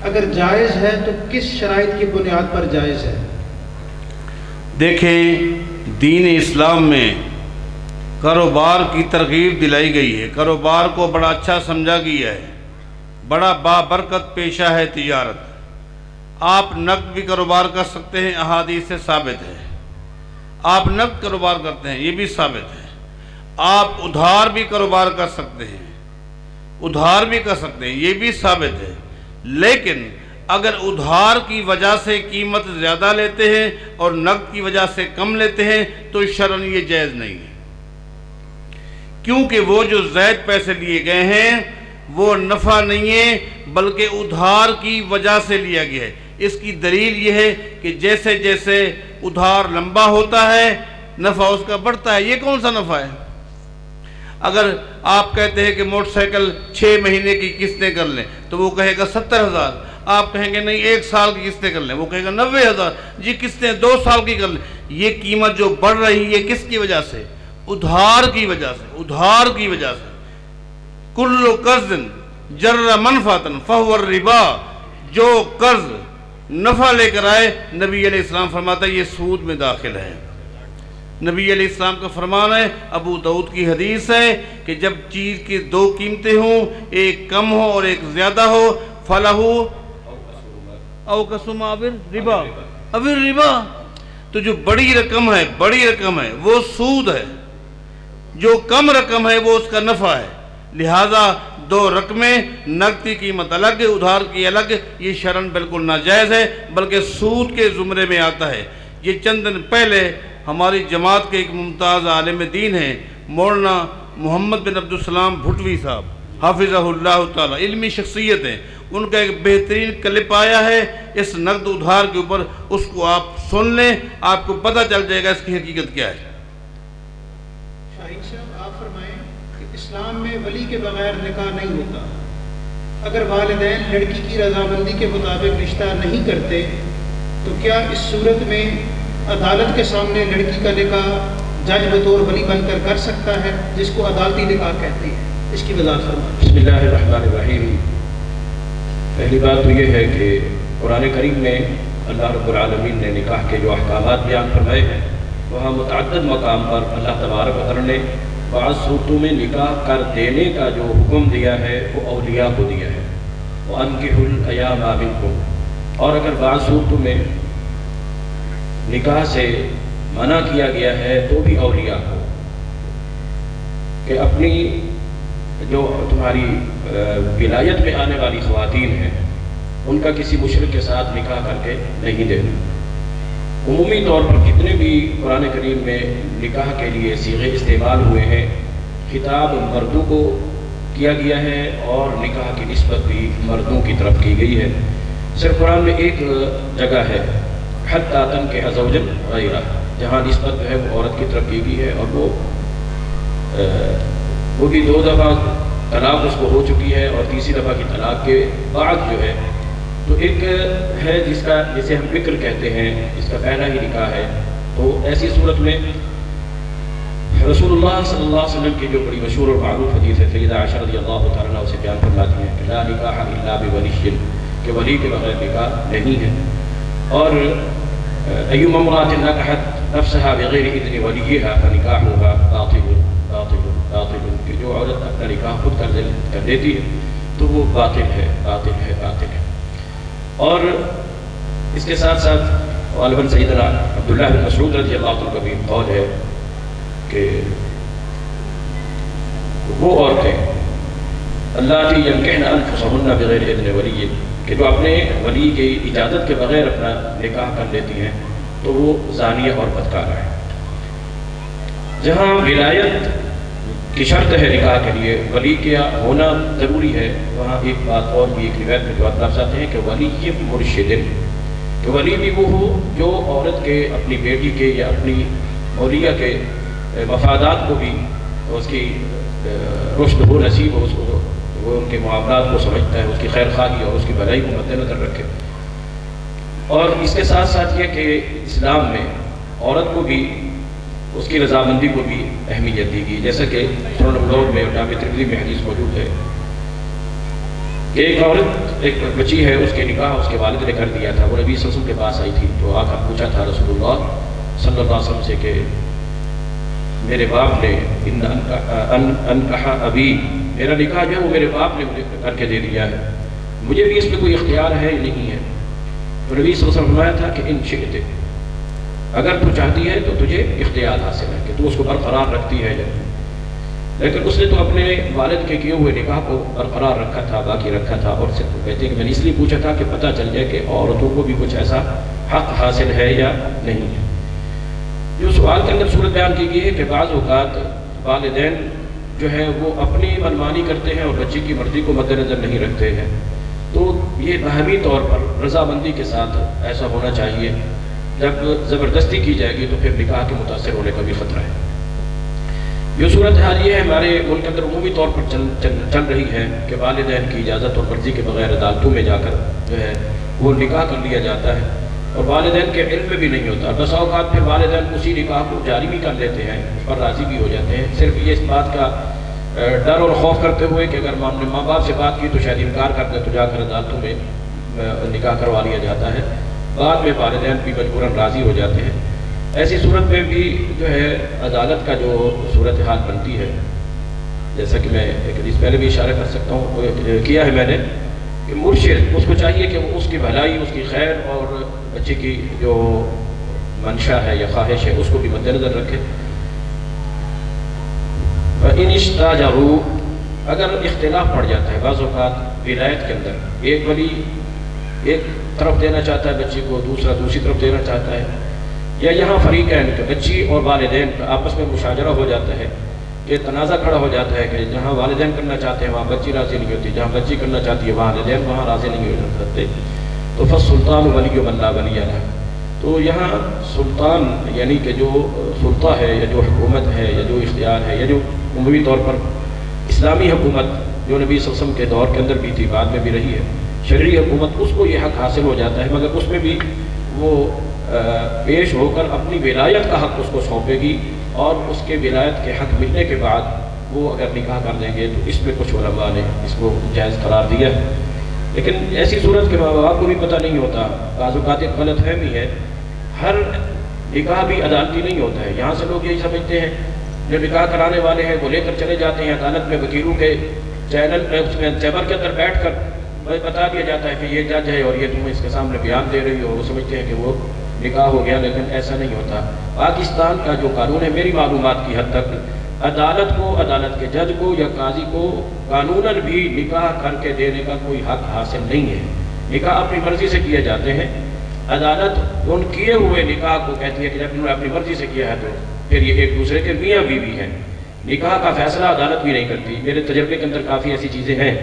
اگر جائز ہے تو کس شرائط کی بنیاد پر جائز ہے؟ دیکھیں، دین اسلام میں کاروبار کی ترغیب دلائی گئی ہے، کاروبار کو بڑا اچھا سمجھا گیا ہے، بڑا بابرکت پیشہ ہے تجارت۔ آپ نقد بھی کاروبار کر سکتے ہیں، احادیث سے ثابت ہے۔ آپ نقد کاروبار کرتے ہیں، یہ بھی ثابت ہے۔ آپ ادھار بھی کاروبار کر سکتے ہیں، ادھار بھی کر سکتے ہیں، یہ بھی ثابت ہے، لیکن اگر ادھار کی وجہ سے قیمت زیادہ لیتے ہیں اور نقد کی وجہ سے کم لیتے ہیں تو شرعاً یہ جائز نہیں ہے، کیونکہ وہ جو زائد پیسے لیے گئے ہیں وہ نفع نہیں ہے بلکہ ادھار کی وجہ سے لیا گیا ہے۔ اس کی دلیل یہ ہے کہ جیسے جیسے ادھار لمبا ہوتا ہے نفع اس کا بڑھتا ہے۔ یہ کون سا نفع ہے؟ اگر آپ کہتے ہیں کہ موٹر سائیکل 6 مہینے کی قسطیں کر لیں تو وہ کہے گا 70,000، آپ کہیں گے نہیں 1 سال کی قسطیں کر لیں، وہ کہے گا 90,000، جی قسطیں 2 سال کی کر لیں۔ یہ قیمت جو بڑھ رہی ہے کس کی وجہ سے؟ ادھار کی وجہ سے، ادھار کی وجہ سے۔ کل قرض جر منفعۃ فہو الربا، جو قرض نفع لے کر آئے نبی علیہ السلام فرماتا ہے یہ سود میں داخل ہے۔ نبی علیہ السلام کا فرمان ہے، ابو داؤد کی حدیث ہے کہ جب چیز کی 2 قیمتیں ہوں، ایک کم ہو اور ایک زیادہ ہو، فَلَهُ او قسم ربا، اب ربا، تو جو بڑی رقم ہے وہ سود ہے، جو کم رقم ہے وہ اس کا نفع ہے۔ لہذا 2 رقمیں، نقد کی قیمت الگ، ادھار کی الگ، یہ شرعاً بالکل ناجائز ہے بلکہ سود کے زمرے میں آتا ہے۔ یہ چند دن پہلے ہماری جماعت کے ایک ممتاز عالم دین ہیں مولانا محمد بن عبدالسلام بھٹوی صاحب حافظہ اللہ تعالی، علمی شخصیت ہیں، ان کا ایک بہترین کلپ آیا ہے اس نقد ادھار کے اوپر، اس کو آپ سن لیں، آپ کو پتہ چل جائے گا اس کی حقیقت کیا ہے۔ شاہین صاحب آپ فرمائیں کہ اسلام میں ولی کے بغیر نکاح نہیں ہوتا، اگر والدین لڑکی کی رضامندی کے مطابق رشتہ نہیں کرتے تو کیا اس صورت میں عدالت کے سامنے لڑکی کا نکاح جج بطور ولی بن کر کر سکتا ہے، جس کو عدالتی نکاح کہتے ہیں؟ اس کی وضاحت فرمائیں۔ بسم اللہ الرحمن الرحیم۔ پہلی بات تو یہ ہے کہ قرآن کریم میں اللہ رب العالمین نے نکاح کے جو احکامات بیان فرمائے ہیں وہاں متعدد مقام پر اللہ تبارک و تعالی نے بعض صورتوں میں نکاح کر دینے کا جو حکم دیا ہے وہ اولیاء کو دیا ہے، وَأَنكِحُوا الْأَيَامَ مِنكُمْ، اور اگر بعض صورتوں میں نکاح سے منع کیا گیا ہے تو بھی اولیاء کو، کہ اپنی جو تمہاری ولایت میں آنے والی خواتین ہیں ان کا کسی مشرک کے ساتھ نکاح کر کے نہیں دینا۔ عمومی طور پر کتنے بھی قرآن کریم میں نکاح کے لیے صیغے استعمال ہوئے ہیں، خطاب مردوں کو کیا گیا ہے اور نکاح کی نسبت بھی مردوں کی طرف کی گئی ہے۔ صرف قرآن میں ایک جگہ ہے حتیٰ تنکح زوجا غیرہ، جہاں نسبت جو ہے وہ عورت کی طرف کی گئی ہے، اور وہ بھی 2 دفعہ طلاق اس کو ہو چکی ہے، اور تیسری دفعہ کی طلاق کے بعد جو ہے تو ایک ہے جسے ہم بکر کہتے ہیں، اس کا پہلا ہی نکاح ہے۔ تو ایسی صورت میں رسول اللہ صلی اللہ علیہ وسلم کی جو بڑی مشہور اور معروف حدیث ہے سیدہ عائشہ رضی اللہ تعالیٰ عنہ اسے بیان فرماتی ہیں کہ لا نکاح الا بولی، کہ ولی کے بغیر نکاح نہیں ہے۔ اور ایما امرأة نکحت نفسها بغیر اذن ولیہا فنکاحها باطل باطل باطل، کہ جو عورت اپنا نکاح خود کر دیتی ہے تو وہ باطل ہے باطل ہے باطل ہے۔ اور اس کے ساتھ ساتھ غالباً سیدنا عبداللہ بن مسعود رضی اللہ عنہ کا بھی قول ہے کہ وہ عورتیں اللاتي ينكحن انفسهن بغیر اذن ولی، کہ جو اپنے ولی کی اجازت کے بغیر اپنا نکاح کر لیتی ہیں تو وہ زانیہ اور بدکارہ ہے۔ جہاں ولایت کی شرط ہے نکاح کے لیے، ولی کا ہونا ضروری ہے، وہاں ایک بات اور بھی ایک روایت میں جو لفظ آتے ہیں کہ ولی مرشد، کہ ولی بھی وہ ہو جو عورت کے اپنی بیٹی کے یا اپنی مولیہ کے مفادات کو بھی اس کی رشد ہو نصیب ہو، اس کو وہ ان کے معاملات کو سمجھتا ہے، اس کی خیر خواہی اور اس کی بھلائی کو مد نظر رکھے۔ اور اس کے ساتھ ساتھ یہ کہ اسلام میں عورت کو بھی اس کی رضامندی کو بھی اہمیت دی گئی، جیسا کہ سنن ابو داؤد میں اور جامع ترمذی میں حدیث موجود ہے کہ ایک عورت، ایک بچی ہے، اس کے نکاح اس کے والد نے کر دیا تھا، وہ نبی صلی اللہ علیہ وسلم کے پاس آئی تھی تو آ کر پوچھا تھا رسول اللہ صلی اللہ علیہ وسلم سے کہ میرے باپ نے انکحا ابی، میرا نکاح جو ہے وہ میرے باپ نے مجھے کر کے دے دیا ہے، مجھے بھی اس میں کوئی اختیار ہے نہیں ہے؟ تو نبی صلی اللہ علیہ وسلم نے فرمایا تھا کہ ان شئت، اگر تو چاہتی ہے تو تجھے اختیار حاصل ہے کہ تو اس کو برقرار رکھتی ہے، لیکن اس نے تو اپنے والد کے کیے ہوئے نکاح کو برقرار رکھا تھا، باقی رکھا تھا، اور صرف کہتے ہیں کہ میں نے اس لیے پوچھا تھا کہ پتہ چل جائے کہ عورتوں کو بھی کچھ ایسا حق حاصل ہے یا نہیں ہے۔ جو سوال کے اندر صورت بیان کی گئی ہے کہ بعض اوقات والدین جو ہے وہ اپنی منمانی کرتے ہیں اور بچے کی مرضی کو مد نظر نہیں رکھتے ہیں، تو یہ باہمی طور پر رضامندی کے ساتھ ایسا ہونا چاہیے۔ جب زبردستی کی جائے گی تو پھر نکاح کے متاثر ہونے کا بھی خطرہ ہے۔ جو صورتحال یہ ہے ہمارے ملک کے اندر عمومی طور پر چل رہی ہے کہ والدین کی اجازت اور مرضی کے بغیر عدالتوں میں جا کر جو ہے وہ نکاح کر لیا جاتا ہے، اور والدین کے علم میں بھی نہیں ہوتا۔ بس اوقات پھر والدین اسی نکاح کو جاری بھی کر لیتے ہیں، اس پر راضی بھی ہو جاتے ہیں، صرف یہ اس بات کا ڈر اور خوف کرتے ہوئے کہ اگر ماں باپ سے بات کی تو شاید انکار کر دیں تو جا کر عدالتوں میں نکاح کروا لیا جاتا ہے۔ بعد میں والدین بھی مجبوراً راضی ہو جاتے ہیں۔ ایسی صورت میں بھی جو ہے عدالت کا جو صورتحال بنتی ہے، جیسا کہ میں ایک حدیث پہلے بھی اشارہ کر سکتا ہوں کیا ہے میں نے، کہ مرشد اس کو چاہیے کہ وہ اس کی بھلائی، اس کی خیر اور بچے کی جو منشا ہے یا خواہش ہے اس کو بھی مد نظر رکھے۔ فَإِنِ اشْتَاجَرُوا، اگر اختلاف پڑ جاتا ہے بعض اوقات ولایت کے اندر، ایک ولی ایک طرف دینا چاہتا ہے بچی کو، دوسرا دوسری طرف دینا چاہتا ہے، یا یہاں فریقین کہ بچی اور والدین کا آپس میں مشاجرہ ہو جاتا ہے، کہ تنازع کھڑا ہو جاتا ہے کہ جہاں والدین کرنا چاہتے ہیں وہاں بچی راضی نہیں ہوتی، جہاں بچی کرنا چاہتی ہے والدین وہاں راضی نہیں ہو سکتے، تو فالسلطان ولی من لا ولی لہ، تو یہاں سلطان یعنی کہ جو سلطہ ہے یا جو حکومت ہے یا جو اختیار ہے یا جو عمومی طور پر اسلامی حکومت جو نبی صلی اللہ علیہ وسلم کے دور کے اندر بھی تھی، بعد میں بھی رہی ہے، شرعی حکومت، اس کو یہ حق حاصل ہو جاتا ہے، مگر اس میں بھی وہ پیش ہو کر اپنی ولایت کا حق اس کو سونپے گی، اور اس کے ولایت کے حق ملنے کے بعد وہ اگر نکاح کر دیں گے تو اس میں کچھ علماء نے اس کو جائز قرار دیا ہے۔ لیکن ایسی صورت کے ماں باپ کو بھی پتہ نہیں ہوتا، بعض اوقات ایک غلط فہمی ہے، ہر نکاح بھی عدالتی نہیں ہوتا ہے۔ یہاں سے لوگ یہی سمجھتے ہیں، جو نکاح کرانے والے ہیں وہ لے کر چلے جاتے ہیں عدالت میں، وکیلوں کے چینل چیمبر کے اندر بیٹھ کر بتا دیا جاتا ہے کہ یہ جج ہے اور یہ تم اس کے سامنے بیان دے رہی ہو، وہ سمجھتے ہیں کہ وہ نکاح ہو گیا، لیکن ایسا نہیں ہوتا۔ پاکستان کا جو قانون ہے میری معلومات کی حد تک، عدالت کو، عدالت کے جج کو یا قاضی کو قانوناً بھی نکاح کر کے دینے کا کوئی حق حاصل نہیں ہے۔ نکاح اپنی مرضی سے کیے جاتے ہیں، عدالت ان کیے ہوئے نکاح کو کہتی ہے کہ جب انہوں نے اپنی مرضی سے کیا ہے تو پھر یہ ایک دوسرے کے میاں بیوی ہیں۔ نکاح کا فیصلہ عدالت بھی نہیں کرتی۔ میرے تجربے کے اندر کافی ایسی چیزیں ہیں،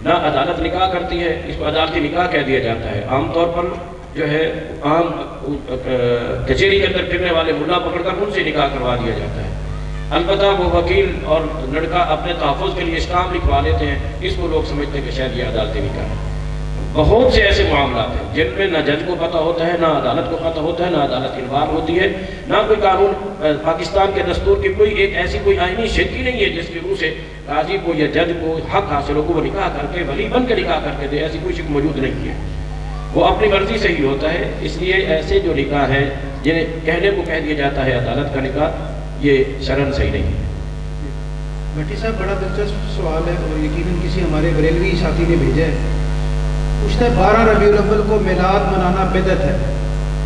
نہ عدالت نکاح کرتی ہے، اس کو عدالتی نکاح کہہ دیا جاتا ہے۔ عام طور پر جو ہے عام کچہری کے اندر پھرنے والے ملا پکڑ کر ان سے نکاح کروا دیا جاتا ہے۔ البتہ وہ وکیل اور لڑکا اپنے تحفظ کے لیے اسٹامپ لکھوا لیتے ہیں، اس کو لوگ سمجھتے ہیں کہ شاید یہ عدالتی نکاح ہے۔ بہت سے ایسے معاملات ہیں جن میں نہ جج کو پتہ ہوتا ہے، نہ عدالت کو پتہ ہوتا ہے، نہ عدالت کی بات ہوتی ہے، نہ کوئی قانون پاکستان کے دستور کی کوئی ایک ایسی کوئی آئینی شکل ہی نہیں ہے جس کی روح سے قاضی کو یا جج کو حق حاصل ہو کہ وہ نکاح کر کے ولی بن کے نکاح کر کے دے، ایسی کوئی شکل موجود نہیں ہے۔ وہ اپنی مرضی سے ہی ہوتا ہے۔ اس لیے ایسے جو نکاح ہیں جنہیں کہنے کو کہہ دیا جاتا ہے عدالت کا نکاح، یہ شرعاً صحیح نہیں ہے۔ بھٹی صاحب بڑا دلچسپ سوال ہے اور یقیناً کسی ہمارے بریلوی ساتھی نے بھیجا ہے۔ پوچھتا ہے 12 ربیع الاول کو میلاد منانا بدعت ہے،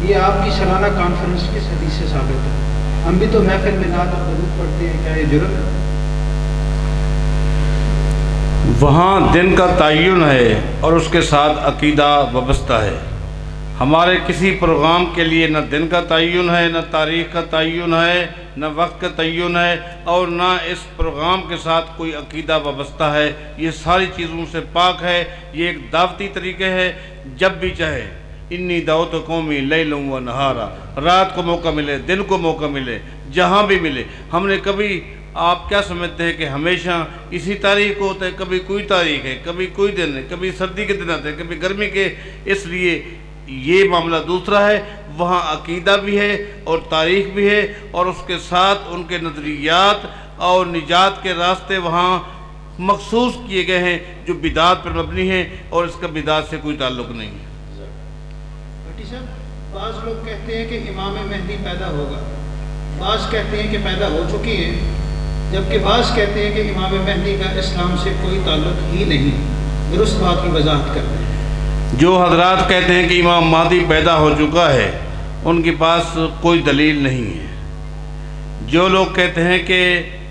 یہ آپ کی سالانہ کانفرنس کس حدیث سے ثابت ہے؟ ہم بھی تو محفل میلاد اور درود پڑھتے ہیں، کیا یہ جرم ہے؟ وہاں دن کا تعین ہے اور اس کے ساتھ عقیدہ وابستہ ہے۔ ہمارے کسی پروگرام کے لیے نہ دن کا تعین ہے، نہ تاریخ کا تعین ہے، نہ وقت کا تعین ہے، اور نہ اس پروگرام کے ساتھ کوئی عقیدہ وابستہ ہے۔ یہ ساری چیزوں سے پاک ہے۔ یہ ایک دعوتی طریقے ہے، جب بھی چاہے انی دعوت قومی لیلا و نہارا، رات کو موقع ملے، دن کو موقع ملے، جہاں بھی ملے۔ ہم نے کبھی، آپ کیا سمجھتے ہیں کہ ہمیشہ اسی تاریخ کو ہوتا ہے؟ کبھی کوئی تاریخ ہے، کبھی کوئی دن ہے، کبھی سردی کے دن آتے ہیں، کبھی گرمی کے۔ اس لیے یہ معاملہ دوسرا ہے۔ وہاں عقیدہ بھی ہے اور تاریخ بھی ہے، اور اس کے ساتھ ان کے نظریات اور نجات کے راستے وہاں مخصوص کیے گئے ہیں جو بدعات پر مبنی ہیں، اور اس کا بدعات سے کوئی تعلق نہیں ہے۔ بھٹی صاحب، بعض لوگ کہتے ہیں کہ امام مہدی پیدا ہوگا، بعض کہتے ہیں کہ پیدا ہو چکی ہے، جبکہ بعض کہتے ہیں کہ امام مہدی کا اسلام سے کوئی تعلق ہی نہیں۔ درست بات کی وضاحت کرتے ہیں۔ جو حضرات کہتے ہیں کہ امام مہدی پیدا ہو چکا ہے، ان کے پاس کوئی دلیل نہیں ہے۔ جو لوگ کہتے ہیں کہ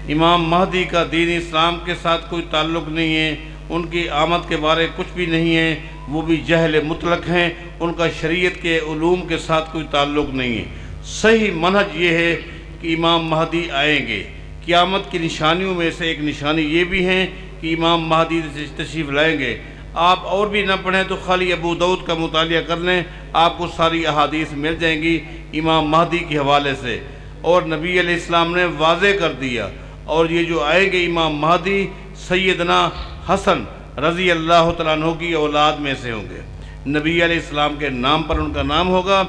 امام مہدی کا دین اسلام کے ساتھ کوئی تعلق نہیں ہے، ان کی آمد کے بارے کچھ بھی نہیں ہے، وہ بھی جہل مطلق ہیں، ان کا شریعت کے علوم کے ساتھ کوئی تعلق نہیں ہے۔ صحیح منہج یہ ہے کہ امام مہدی آئیں گے۔ قیامت کی نشانیوں میں سے ایک نشانی یہ بھی ہے کہ امام مہدی تشریف لائیں گے۔ آپ اور بھی نہ پڑھیں تو خالی ابو داؤد کا مطالعہ کر لیں، آپ کو ساری احادیث مل جائیں گی امام مہدی کے حوالے سے، اور نبی علیہ السلام نے واضح کر دیا۔ اور یہ جو آئیں گے امام مہدی سیدنا حسن رضی اللہ تعالیٰ عنہ کی اولاد میں سے ہوں گے، نبی علیہ السلام کے نام پر ان کا نام ہوگا،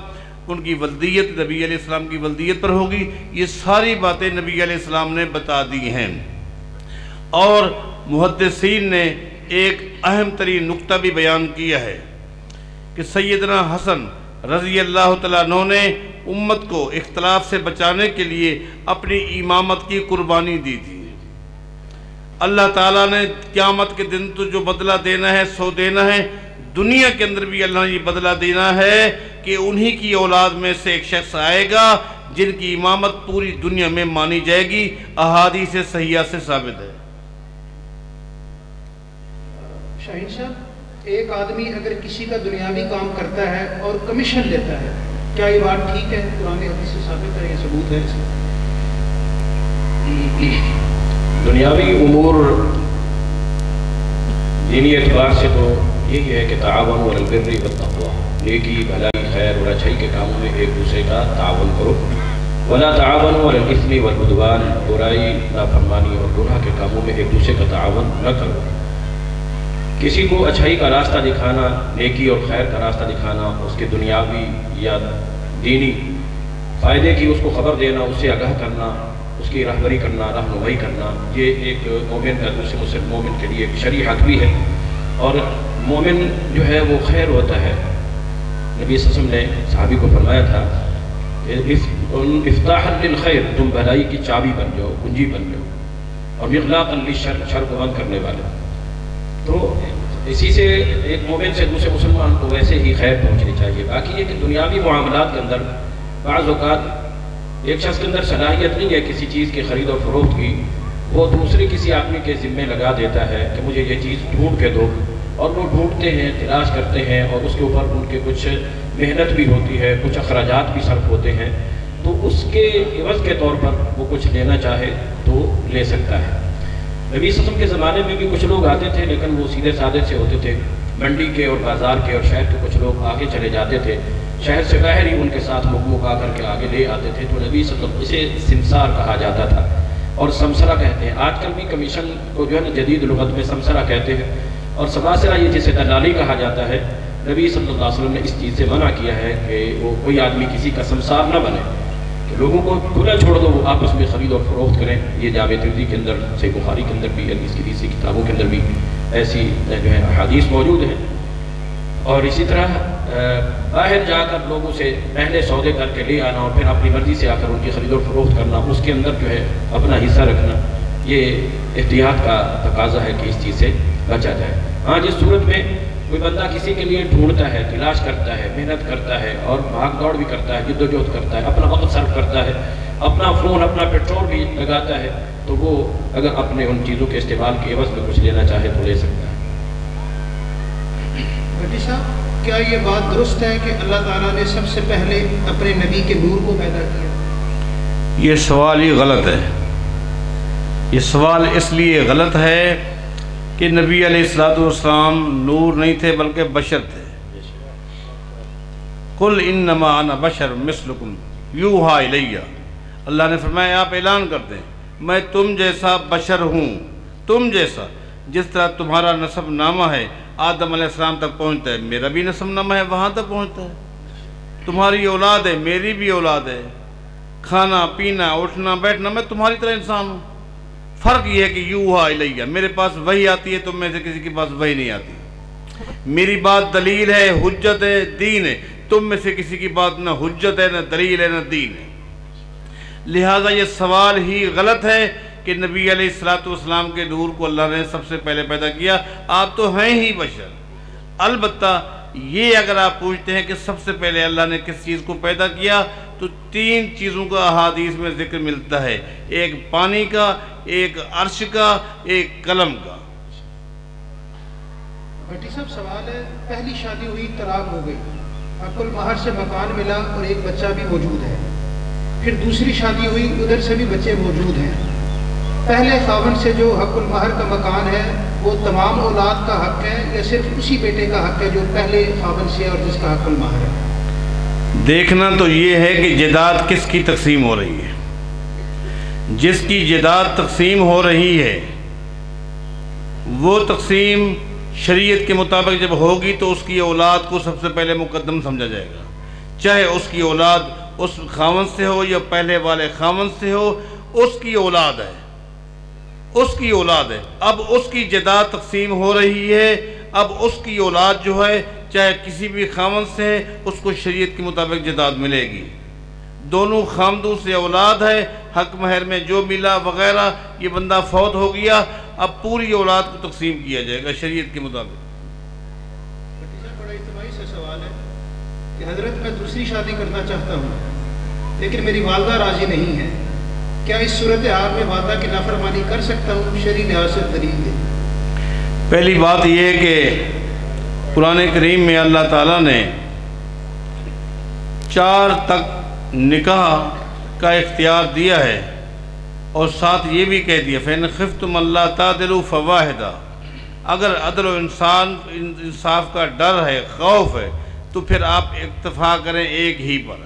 ان کی ولدیت نبی علیہ السلام کی ولدیت پر ہوگی۔ یہ ساری باتیں نبی علیہ السلام نے بتا دی ہیں۔ اور محدثین نے ایک اہم ترین نقطہ بھی بیان کیا ہے کہ سیدنا حسن رضی اللہ تعالیٰ عنہ نے امت کو اختلاف سے بچانے کے لیے اپنی امامت کی قربانی دی تھی۔ اللہ تعالیٰ نے قیامت کے دن تو جو بدلہ دینا ہے سو دینا ہے، دنیا کے اندر بھی اللہ نے یہ بدلہ دینا ہے کہ انہی کی اولاد میں سے ایک شخص آئے گا جن کی امامت پوری دنیا میں مانی جائے گی، احادیث صحیحہ سے ثابت ہے۔ شاہین صاحب، ایک آدمی اگر کسی کا دنیاوی کام کرتا ہے اور کمیشن لیتا ہے، کیا یہ بات ٹھیک ہے؟ قرآن حدیث سے ثابت ہے، یہ ثبوت ہے؟ دنیاوی امور دینی اعتبار سے تو یہی ہے کہ تعاون علی البر والتقوی، نیکی، بھلائی، خیر اور اچھائی کے کاموں میں ایک دوسرے کا تعاون کرو، ولا تعاونوا علی الاثم والعدوان، برائی، نافرمانی اور گناہ کے کاموں میں ایک دوسرے کا تعاون نہ کرو۔ کسی کو اچھائی کا راستہ دکھانا، نیکی اور خیر کا راستہ دکھانا، اس کے دنیاوی یا دینی فائدے کی اس کو خبر دینا، اس سے آگاہ کرنا، اس کی رہبری کرنا، رہنمائی کرنا، یہ ایک مومن کا دوسرے مسلم مومن کے لیے ایک شرعی حق بھی ہے۔ اور مومن جو ہے وہ خیر ہوتا ہے۔ نبی صلی اللہ علیہ وسلم نے صحابی کو فرمایا تھا افتاحا للخیر، تم بھلائی کی چابی بن جاؤ، کنجی بن جاؤ، اور مغلاقا للشر، شر کو بند کرنے والے۔ تو اسی سے ایک مومن سے دوسرے مسلمان کو ویسے ہی خیر پہنچنی چاہیے۔ باقی یہ کہ دنیاوی معاملات کے اندر بعض اوقات ایک شخص کے اندر صلاحیت نہیں ہے کسی چیز کی خرید و فروخت کی، وہ دوسرے کسی آدمی کے ذمے لگا دیتا ہے کہ مجھے یہ چیز ڈھونڈ کے دو، اور وہ ڈھونڈتے ہیں، تلاش کرتے ہیں، اور اس کے اوپر ان کے کچھ محنت بھی ہوتی ہے، کچھ اخراجات بھی صرف ہوتے ہیں، تو اس کے عوض کے طور پر وہ کچھ لینا چاہے تو لے سکتا ہے۔ نبی صلی اللہ علیہ وسلم کے زمانے میں بھی کچھ لوگ آتے تھے، لیکن وہ سیدھے سادے سے ہوتے تھے۔ منڈی کے اور بازار کے اور شہر کے کچھ لوگ آگے چلے جاتے تھے، شہر سے باہر ہی ان کے ساتھ مکا کر کے آگے لے آتے تھے، تو نبی صلی اللہ علیہ وسلم اسے سمسار کہا جاتا تھا، اور سمسرہ کہتے ہیں۔ آج کل بھی کمیشن کو جو ہے نا جدید لغت میں سمسرہ کہتے ہیں، اور سماسرہ یہ جسے دلالی کہا جاتا ہے۔ نبی صلی اللہ علیہ وسلم نے اس چیز سے منع کیا ہے کہ وہ کوئی آدمی کسی کا سمسار نہ بنے، کہ لوگوں کو کھلا چھوڑ دو، وہ آپس میں خرید اور فروخت کریں۔ یہ جامع ترمذی کے اندر، صحیح بخاری کے اندر بھی، حدیث کی دوسری کتابوں کے اندر بھی ایسی جو ہے احادیث موجود ہیں۔ اور اسی طرح باہر جا کر لوگوں سے پہلے سودے کر کے لے آنا، اور پھر اپنی مرضی سے آ کر ان کی خرید و فروخت کرنا، اس کے اندر جو ہے اپنا حصہ رکھنا، یہ احتیاط کا تقاضا ہے کہ اس چیز سے بچا جائے۔ ہاں، جس صورت میں کوئی بندہ کسی کے لیے ڈھونڈتا ہے، تلاش کرتا ہے، محنت کرتا ہے، اور بھاگ دوڑ بھی کرتا ہے، جد و جہد کرتا ہے، اپنا وقت صرف کرتا ہے، اپنا خون، اپنا پیٹرول بھی لگاتا ہے، تو وہ اگر اپنے ان چیزوں کے استعمال کے عوض میں کچھ لینا چاہے تو لے سکتا ہے۔ بھٹی صاحب، کیا یہ بات درست ہے کہ اللہ تعالیٰ نے سب سے پہلے اپنے نبی کے نور کو پیدا کیا؟ یہ سوال ہی غلط ہے۔ یہ سوال اس لیے غلط ہے کہ نبی علیہ السلام نور نہیں تھے بلکہ بشر تھے۔ قل انما انا بشر مثلکم یوحی الیہ، اللہ نے فرمایا آپ اعلان کر دیں میں تم جیسا بشر ہوں، تم جیسا، جس طرح تمہارا نسب نامہ ہے آدم علیہ السلام تک پہنچتا ہے، میرا بھی نسب نامہ ہے وہاں تک پہنچتا ہے، تمہاری اولاد ہے میری بھی اولاد ہے، کھانا پینا اٹھنا بیٹھنا میں تمہاری طرح انسان ہوں۔ فرق یہ ہے کہ یوحی الیہ، میرے پاس وحی آتی ہے، تم میں سے کسی کے پاس وحی نہیں آتی، میری بات دلیل ہے، حجت ہے، دین ہے، تم میں سے کسی کی بات نہ حجت ہے، نہ دلیل ہے، نہ دین ہے۔ لہٰذا یہ سوال ہی غلط ہے کہ نبی علیہ السلام کے نور کو اللہ نے سب سے پہلے پیدا کیا، آپ تو ہیں ہی بشر۔ البتہ یہ اگر آپ پوچھتے ہیں کہ سب سے پہلے اللہ نے کس چیز کو پیدا کیا، تو 3 چیزوں کا احادیث میں ذکر ملتا ہے، ایک پانی کا، ایک عرش کا، ایک قلم کا۔ بھٹی صاحب سوال ہے، پہلی شادی ہوئی، طلاق ہو گئی، حق المہر سے مکان ملا اور ایک بچہ بھی موجود ہے، پھر دوسری شادی ہوئی، ادھر سے بھی بچے موجود ہیں، پہلے خاوند سے جو حق المہر کا مکان ہے وہ تمام اولاد کا حق ہے یا صرف اسی بیٹے کا حق ہے جو پہلے خاوند سے اور جس کا حق المہر ہے؟ دیکھنا تو یہ ہے کہ جائیداد کس کی تقسیم ہو رہی ہے۔ جس کی جائیداد تقسیم ہو رہی ہے وہ تقسیم شریعت کے مطابق جب ہوگی تو اس کی اولاد کو سب سے پہلے مقدم سمجھا جائے گا، چاہے اس کی اولاد اس خاوند سے ہو یا پہلے والے خاوند سے ہو، اس کی اولاد ہے، اس کی اولاد ہے۔ اب اس کی جائیداد تقسیم ہو رہی ہے، اب اس کی اولاد جو ہے چاہے کسی بھی خاوند سے ہے، اس کو شریعت کے مطابق جائیداد ملے گی۔ دونوں خامدوں سے اولاد ہے، حق مہر میں جو ملا وغیرہ، یہ بندہ فوت ہو گیا، اب پوری اولاد کو تقسیم کیا جائے گا شریعت کے مطابق۔ بڑا اجتماعی سا سوال ہے کہ حضرت میں دوسری شادی کرنا چاہتا ہوں لیکن میری والدہ راضی نہیں ہے، کیا اس صورتحال میں والدہ کی نافرمانی کر سکتا ہوں؟ شرعی لحاظ سے دلیل دے۔ پہلی بات یہ ہے کہ قرآن کریم میں اللہ تعالیٰ نے 4 تک نکاح کا اختیار دیا ہے، اور ساتھ یہ بھی کہہ دیا فَإِنْ خِفْتُمْ أَلَّا تَعْدِلُوا فَوَاحِدًا، اگر عدل و انصاف کا ڈر ہے، خوف ہے، تو پھر آپ اکتفا کریں ایک ہی پر۔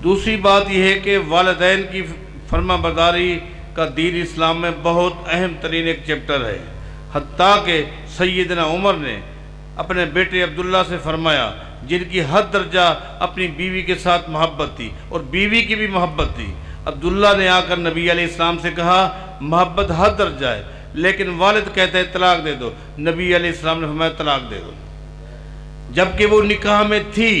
دوسری بات یہ ہے کہ والدین کی فرما برداری کا دین اسلام میں بہت اہم ترین ایک چیپٹر ہے، حتیٰ کہ سیدنا عمر نے اپنے بیٹے عبداللہ سے فرمایا، جن کی حد درجہ اپنی بیوی کے ساتھ محبت تھی اور بیوی کی بھی محبت تھی، عبداللہ نے آ کر نبی علیہ السلام سے کہا محبت حد درجہ ہے، لیکن والد کہتے ہیں طلاق دے دو، نبی علیہ السلام نے فرمایا طلاق دے دو، جبکہ وہ نکاح میں تھی،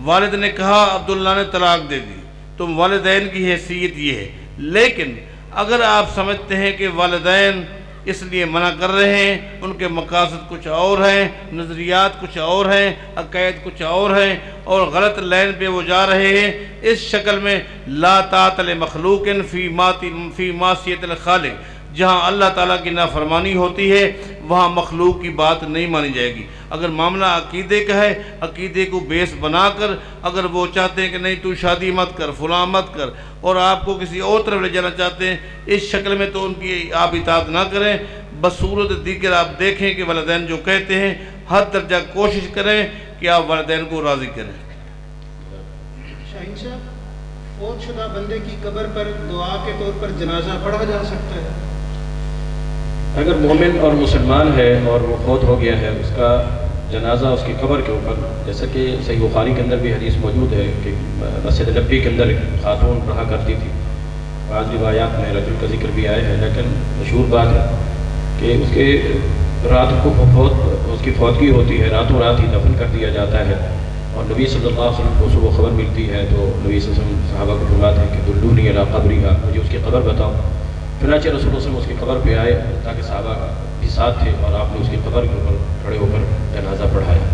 والد نے کہا عبداللہ نے طلاق دے دی، تو والدین کی حیثیت یہ ہے۔ لیکن اگر آپ سمجھتے ہیں کہ والدین اس لیے منع کر رہے ہیں، ان کے مقاصد کچھ اور ہیں، نظریات کچھ اور ہیں، عقائد کچھ اور ہیں، اور غلط لین پہ وہ جا رہے ہیں، اس شکل میں لا طاعۃ لمخلوق فی معصیۃ الخالق، جہاں اللہ تعالیٰ کی نافرمانی ہوتی ہے وہاں مخلوق کی بات نہیں مانی جائے گی۔ اگر معاملہ عقیدے کا ہے، عقیدے کو بیس بنا کر اگر وہ چاہتے ہیں کہ نہیں تو شادی مت کر، فلاں مت کر، اور آپ کو کسی اور طرف لے جانا چاہتے ہیں اس شکل میں، تو ان کی آپ اطاعت نہ کریں۔ بصورت دیگر آپ دیکھیں کہ والدین جو کہتے ہیں حد درجہ کوشش کریں کہ آپ والدین کو راضی کریں۔ شاہین صاحب، فوت شدہ بندے کی قبر پر دعا کے طور پر جنازہ پڑھا جا سکتا ہے؟ اگر مومن اور مسلمان ہے اور وہ فوت ہو گیا ہے، اس کا جنازہ اس کی قبر کے اوپر، جیسا کہ صحیح بخاری کے اندر بھی حدیث موجود ہے کہ مسجد نبوی کے اندر ایک خاتون رہا کرتی تھی، بعض روایات میں رجل کا ذکر بھی آیا ہے، لیکن مشہور بات ہے کہ اس کے رات کو اس کی فوتگی ہوتی ہے، راتوں رات ہی دفن کر دیا جاتا ہے، اور نبی صلی اللہ علیہ وسلم کو صبح خبر ملتی ہے تو نبی صلی اللہ علیہ وسلم صحابہ کو فرماتے ہیں کہ دلونی علی قبرہا، مجھے اس کی قبر بتاؤ۔ چنانچہ رسول اللہ صلی اللہ علیہ وسلم اس کی قبر پہ آئے تاکہ صحابہ بھی ساتھ تھے، اور آپ نے اس کی قبر کے اوپر کھڑے ہو کر جنازہ پڑھایا۔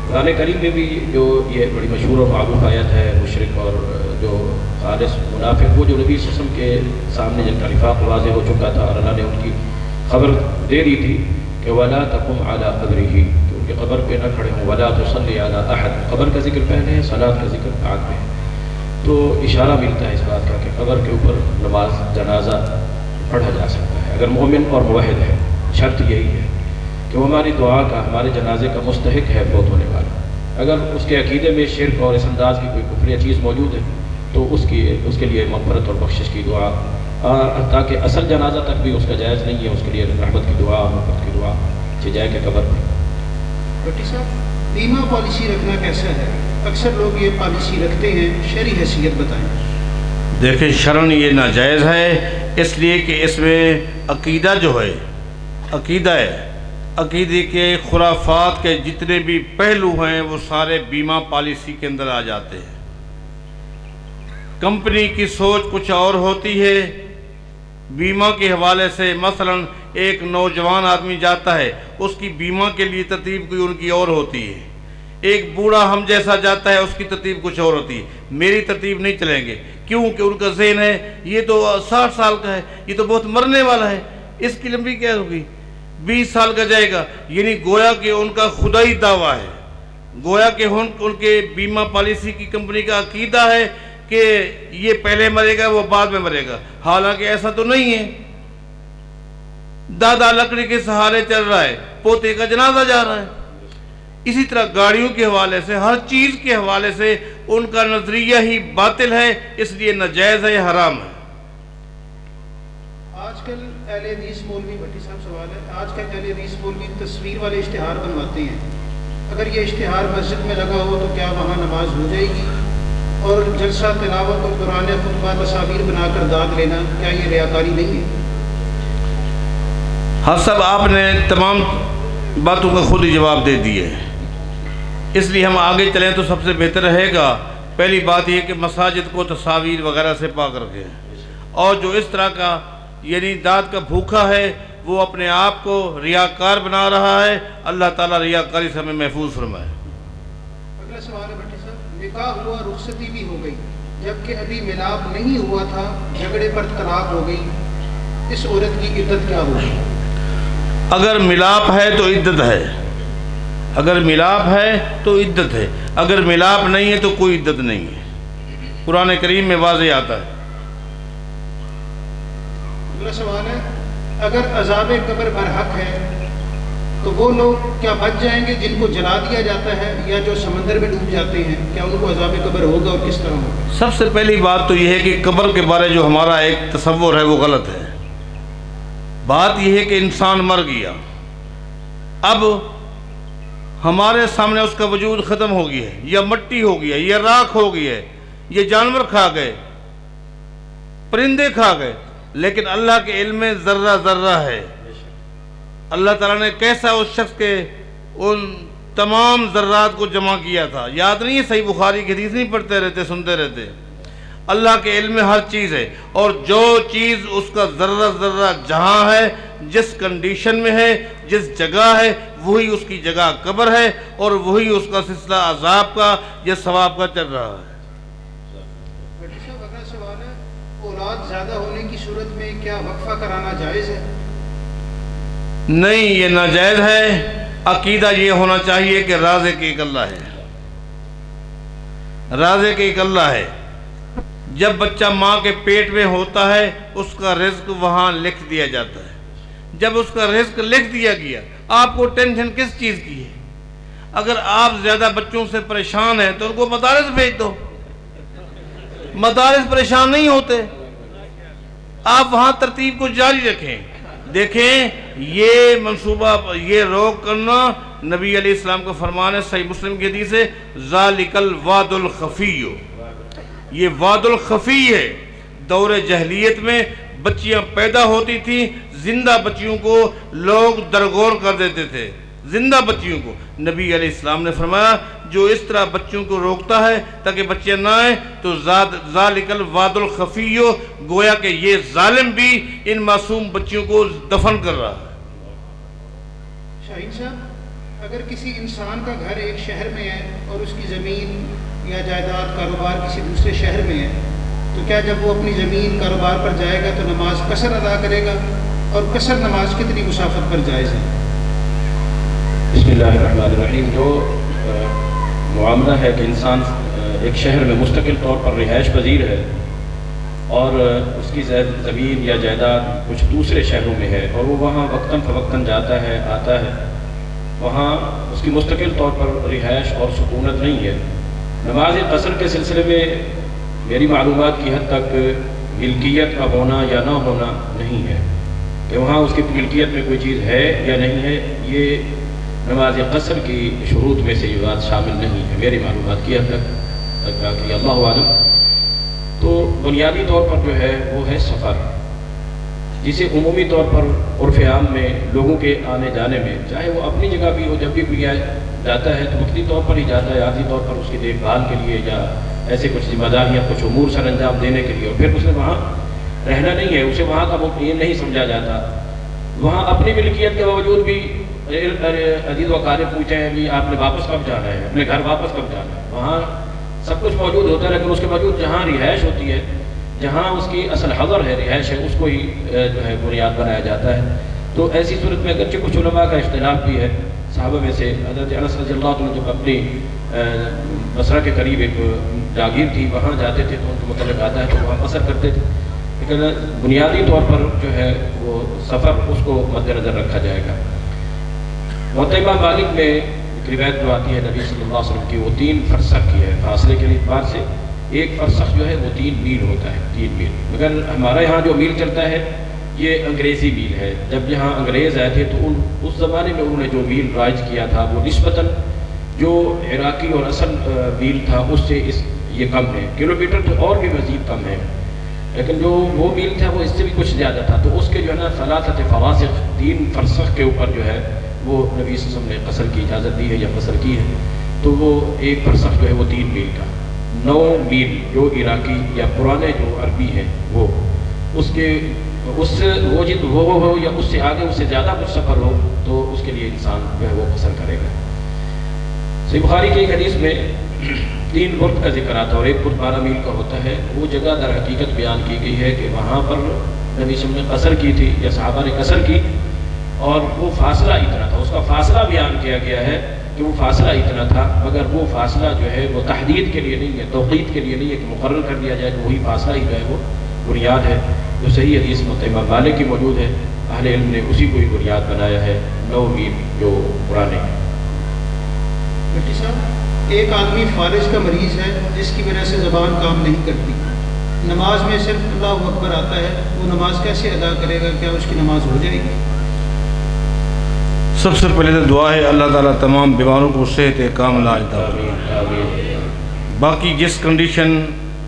قرآن کریم میں بھی جو یہ بڑی مشہور اور معروف آیت ہے، مشرک اور جو خالص منافق، وہ جو نبی صلی اللہ علیہ وسلم کے سامنے جن کا نفاق واضح ہو چکا تھا اور اللہ نے ان کی خبر دے دی تھی کہ وَلَا تَقُمْ عَلَىٰ قَبْرِهِ، کہ ان کی قبر پہ نہ کھڑے ہوں، وَلَا تُصَلِّ عَلَىٰ أَحَدٍ، قبر کا ذکر پہلے ہے، صلاۃ کا ذکر بعد میں ہے۔ تو اشارہ ملتا ہے اس بات کا کہ قبر کے اوپر نماز جنازہ پڑھا جا سکتا ہے اگر مومن اور موحد ہے۔ شرط یہی ہے کہ وہ ہماری دعا کا، ہمارے جنازے کا مستحق ہے فوت ہونے والا۔ اگر اس کے عقیدے میں شرک اور اس انداز کی کوئی کفریہ چیز موجود ہے تو اس کے لیے مغفرت اور بخشش کی دعا، تاکہ اصل جنازہ تک بھی اس کا جائز نہیں ہے، اس کے لیے رحمت کی دعا، مغفرت کی دعا کی جائے کہ قبر پر۔ بھٹی صاحب، بیمہ پالیسی رکھنا کیسا ہے؟ اکثر لوگ یہ پالیسی رکھتے ہیں، شرعی حیثیت بتائیں۔ دیکھیں شرعاً یہ ناجائز ہے، اس لیے کہ اس میں عقیدہ جو ہے، عقیدہ ہے، عقیدے کے خرافات کے جتنے بھی پہلو ہیں وہ سارے بیمہ پالیسی کے اندر آ جاتے ہیں۔ کمپنی کی سوچ کچھ اور ہوتی ہے بیمہ کے حوالے سے مثلاً ایک نوجوان آدمی جاتا ہے، اس کی بیمہ کے لیے ترتیب کوئی ان کی اور ہوتی ہے، ایک بوڑھا ہم جیسا جاتا ہے، اس کی ترتیب کچھ اور ہوتی ہے۔ میری ترتیب نہیں چلیں گے، کیونکہ ان کا ذہن ہے یہ تو 60 سال کا ہے، یہ تو بہت مرنے والا ہے، اس کی لمبی کیا ہوگی، 20 سال کا جائے گا۔ یعنی گویا کہ ان کا خدائی دعویٰ ہے، گویا کہ ان کے بیمہ پالیسی کی کمپنی کا عقیدہ ہے کہ یہ پہلے مرے گا وہ بعد میں مرے گا، حالانکہ ایسا تو نہیں ہے۔ دادا لکڑی کے سہارے چل رہا ہے، پوتے کا جنازہ جا رہا ہے۔ اسی طرح گاڑیوں کے حوالے سے، ہر چیز کے حوالے سے ان کا نظریہ ہی باطل ہے، اس لیے ناجائز ہے، حرام ہے۔ آج کل اہل حدیث مولوی، بھٹی صاحب سوال ہے، آج کل اہل حدیث مولوی تصویر والے اشتہار بنواتے ہیں، اگر یہ اشتہار مسجد میں لگا ہو تو کیا وہاں نماز ہو جائے گی؟ اور جلسہ تلاوت اور قرآن خطبہ تصاویر بنا کر داد لینا، کیا یہ ریاکاری نہیں ہے؟ ہاں صاحب، آپ نے تمام باتوں کا خود ہی جواب دے دیے، اس لیے ہم آگے چلیں تو سب سے بہتر رہے گا۔ پہلی بات یہ کہ مساجد کو تصاویر وغیرہ سے پاک رکھے، اور جو اس طرح کا یعنی داد کا بھوکا ہے وہ اپنے آپ کو ریاکار بنا رہا ہے، اللہ تعالیٰ ریاکاری سے ہمیں محفوظ فرمائے۔ اگلا سوال ہے بھٹی صاحب، نکاح ہوا، رخصتی بھی ہو گئی، جبکہ ابھی ملاپ نہیں ہوا تھا، جھگڑے پر طلاق ہو گئی، اس عورت کی عدت کیا ہوگی؟ اگر ملاپ ہے تو عدت ہے، اگر ملاپ ہے تو عدت ہے، اگر ملاپ نہیں ہے تو کوئی عدت نہیں ہے، قرآن کریم میں واضح آتا ہے۔ اگلا سوال ہے، اگر عذاب قبر برحق ہے تو وہ لوگ کیا بچ جائیں گے جن کو جلا دیا جاتا ہے یا جو سمندر میں ڈوب جاتے ہیں، کیا ان کو عذاب قبر ہوگا اور کس طرح ہوگا؟ سب سے پہلی بات تو یہ ہے کہ قبر کے بارے جو ہمارا ایک تصور ہے وہ غلط ہے۔ بات یہ ہے کہ انسان مر گیا، اب ہمارے سامنے اس کا وجود ختم ہو گیا ہے، یا مٹی ہو گیا، یا راکھ ہو گئی ہے، یہ جانور کھا گئے، پرندے کھا گئے، لیکن اللہ کے علم میں ذرہ ذرہ ہے۔ اللہ تعالیٰ نے کیسا اس شخص کے ان تمام ذرات کو جمع کیا تھا، یاد نہیں ہے؟ صحیح بخاری کی حدیث نہیں پڑھتے رہتے، سنتے رہتے؟ اللہ کے علم میں ہر چیز ہے، اور جو چیز اس کا ذرہ ذرہ جہاں ہے، جس کنڈیشن میں ہے، جس جگہ ہے، وہی اس کی جگہ قبر ہے، اور وہی اس کا سلسلہ عذاب کا یا ثواب کا چل رہا ہے۔ بھٹی صاحب اگلا سوال ہے، اولاد زیادہ ہونے کی صورت میں کیا وقفہ کرانا جائز ہے؟ نہیں، یہ ناجائز ہے۔ عقیدہ یہ ہونا چاہیے کہ رازق ایک اللہ ہے، رازق ایک اللہ ہے۔ جب بچہ ماں کے پیٹ میں ہوتا ہے اس کا رزق وہاں لکھ دیا جاتا ہے، جب اس کا رزق لکھ دیا گیا، آپ کو ٹینشن کس چیز کی ہے؟ اگر آپ زیادہ بچوں سے پریشان ہیں تو ان کو مدارس بھیج دو، مدارس پریشان نہیں ہوتے، آپ وہاں ترتیب کو جاری رکھیں۔ دیکھیں، یہ منصوبہ، یہ روک کرنا نبی علیہ السلام کا فرمان ہے، صحیح مسلم کی حدیث ہے، ذالک الوعد الخفی، یہ وعد الخفی ہے۔ دور جہلیت میں بچیاں پیدا ہوتی تھیں، زندہ بچیوں کو لوگ درگور کر دیتے تھے، زندہ بچیوں کو۔ نبی علیہ السلام نے فرمایا جو اس طرح بچوں کو روکتا ہے تاکہ بچے نہ آئیں تو ذالک الوعد الخفی، گویا کہ یہ ظالم بھی ان معصوم بچیوں کو دفن کر رہا ہے۔ شاہین صاحب، اگر کسی انسان کا گھر ایک شہر میں ہے اور اس کی زمین یا جائیداد کاروبار کسی دوسرے شہر میں ہے، تو کیا جب وہ اپنی زمین کاروبار پر جائے گا تو نماز قصر ادا کرے گا؟ اور قصر نماز کتنی مسافت پر جائز ہے؟ بسم اللہ الرحمن الرحیم۔ جو معاملہ ہے کہ انسان ایک شہر میں مستقل طور پر رہائش پذیر ہے اور اس کی زمین یا جائیداد کچھ دوسرے شہروں میں ہے اور وہ وہاں وقتاً فوقتاً جاتا ہے، آتا ہے، وہاں اس کی مستقل طور پر رہائش اور سکونت نہیں ہے، نماز قصر کے سلسلے میں میری معلومات کی حد تک ملکیت کا ہونا یا نہ ہونا نہیں ہے کہ وہاں اس کی ملکیت میں کوئی چیز ہے یا نہیں ہے، یہ نماز قصر کی شروط میں سے یہ بات شامل نہیں ہے میری معلومات کی حد تک، باقی اللہ عالم۔ تو بنیادی طور پر جو ہے وہ ہے سفر، جسے عمومی طور پر عرف عام میں لوگوں کے آنے جانے میں، چاہے وہ اپنی جگہ بھی ہو، جب بھی کوئی جاتا ہے تو وقتی طور پر ہی جاتا ہے، عارضی طور پر اس کی دیکھ بھال کے لیے یا ایسے کچھ ذمہ داریاں، کچھ امور سر انجام دینے کے لیے، اور پھر اس نے وہاں رہنا نہیں ہے، اسے وہاں کا مقیم نہیں سمجھا جاتا۔ وہاں اپنی ملکیت کے باوجود بھی عزیز و اقارب پوچھتے ہیں بھی آپ نے واپس کب جانا ہے، اپنے گھر واپس کب جانا ہے۔ وہاں سب کچھ موجود ہوتا ہے، لیکن اس کے باوجود جہاں رہائش ہوتی ہے، جہاں اس کی اصل حضر ہے، رہائش ہے، اس کو ہی جو ہے بنیاد بنایا جاتا ہے۔ تو ایسی صورت میں اگرچہ کچھ علماء کا اختلاف بھی ہے، صحابہ میں سے حضرت انس رضی اللہ عنہ جب اپنی بصرہ کے قریب ایک جاگیر تھی، وہاں جاتے تھے تو ان کو متعلق آتا ہے تو وہاں بسر کرتے تھے، لیکن بنیادی طور پر جو ہے وہ سفر اس کو مد نظر رکھا جائے گا۔ موطئ مالک میں ایک روایت جو آتی ہے نبی صلی اللہ علیہ وسلم کی، وہ 3 فرسخ کی ہے، فاصلے کے اعتبار سے ایک فرسخ جو ہے وہ 3 میل ہوتا ہے، 3 میل۔ مگر ہمارے یہاں جو میل چلتا ہے یہ انگریزی میل ہے۔ جب یہاں انگریز آئے تھے تو اس زمانے میں انہوں نے جو میل رائج کیا تھا وہ نسبتاً جو عراقی اور اصل میل تھا اس سے یہ کم ہے، کلومیٹر تو اور بھی مزید کم ہے، لیکن جو وہ میل تھا وہ اس سے بھی کچھ زیادہ تھا۔ تو اس کے جو ہے نا ثلاثۃ فواسق، 3 فرسخ کے اوپر جو ہے وہ نبی صلی اللہ علیہ وسلم نے قصر کی اجازت دی ہے یا قصر کی ہے، تو وہ ایک فرسخ جو ہے وہ 3 میل کا، 9 میل جو عراقی یا پرانے جو عربی ہیں وہ اس کے وہ ہو یا اس سے آگے اس سے زیادہ کچھ سفر ہو تو اس کے لیے انسان جو ہے وہ قصر کرے گا۔ صحیح بخاری کی ایک حدیث میں 3 برد کا ذکر آتا ہے اور ایک برد 12 میل کا ہوتا ہے۔ وہ جگہ در حقیقت بیان کی گئی ہے کہ وہاں پر نبی صلی اللہ علیہ وسلم نے قصر کی تھی یا صحابہ نے قصر کی، اور وہ فاصلہ اتنا تھا، اس کا فاصلہ بیان کیا گیا ہے کہ وہ فاصلہ اتنا تھا، مگر وہ فاصلہ جو ہے وہ تحدید کے لیے نہیں ہے، توقیت کے لیے نہیں ہے کہ مقرر کر دیا جائے کہ وہی فاصلہ ہی جو ہے وہ بنیاد ہے۔ جو صحیح حدیث موطئ مالک کی موجود ہے، اہل علم نے اسی کو ہی بنیاد بنایا ہے، 9 میل جو پرانے ہیں۔ بھٹی صاحب، ایک آدمی فالج کا مریض ہے جس کی وجہ سے زبان کام نہیں کرتی، نماز میں صرف اللہ اکبر آتا ہے، وہ نماز کیسے ادا کرے گا؟ کیا اس کی نماز ہو جائے گی؟ سب سے پہلے تو دعا ہے اللہ تعالیٰ تمام بیماروں کو صحت کاملہ عطا فرمائے۔ باقی جس کنڈیشن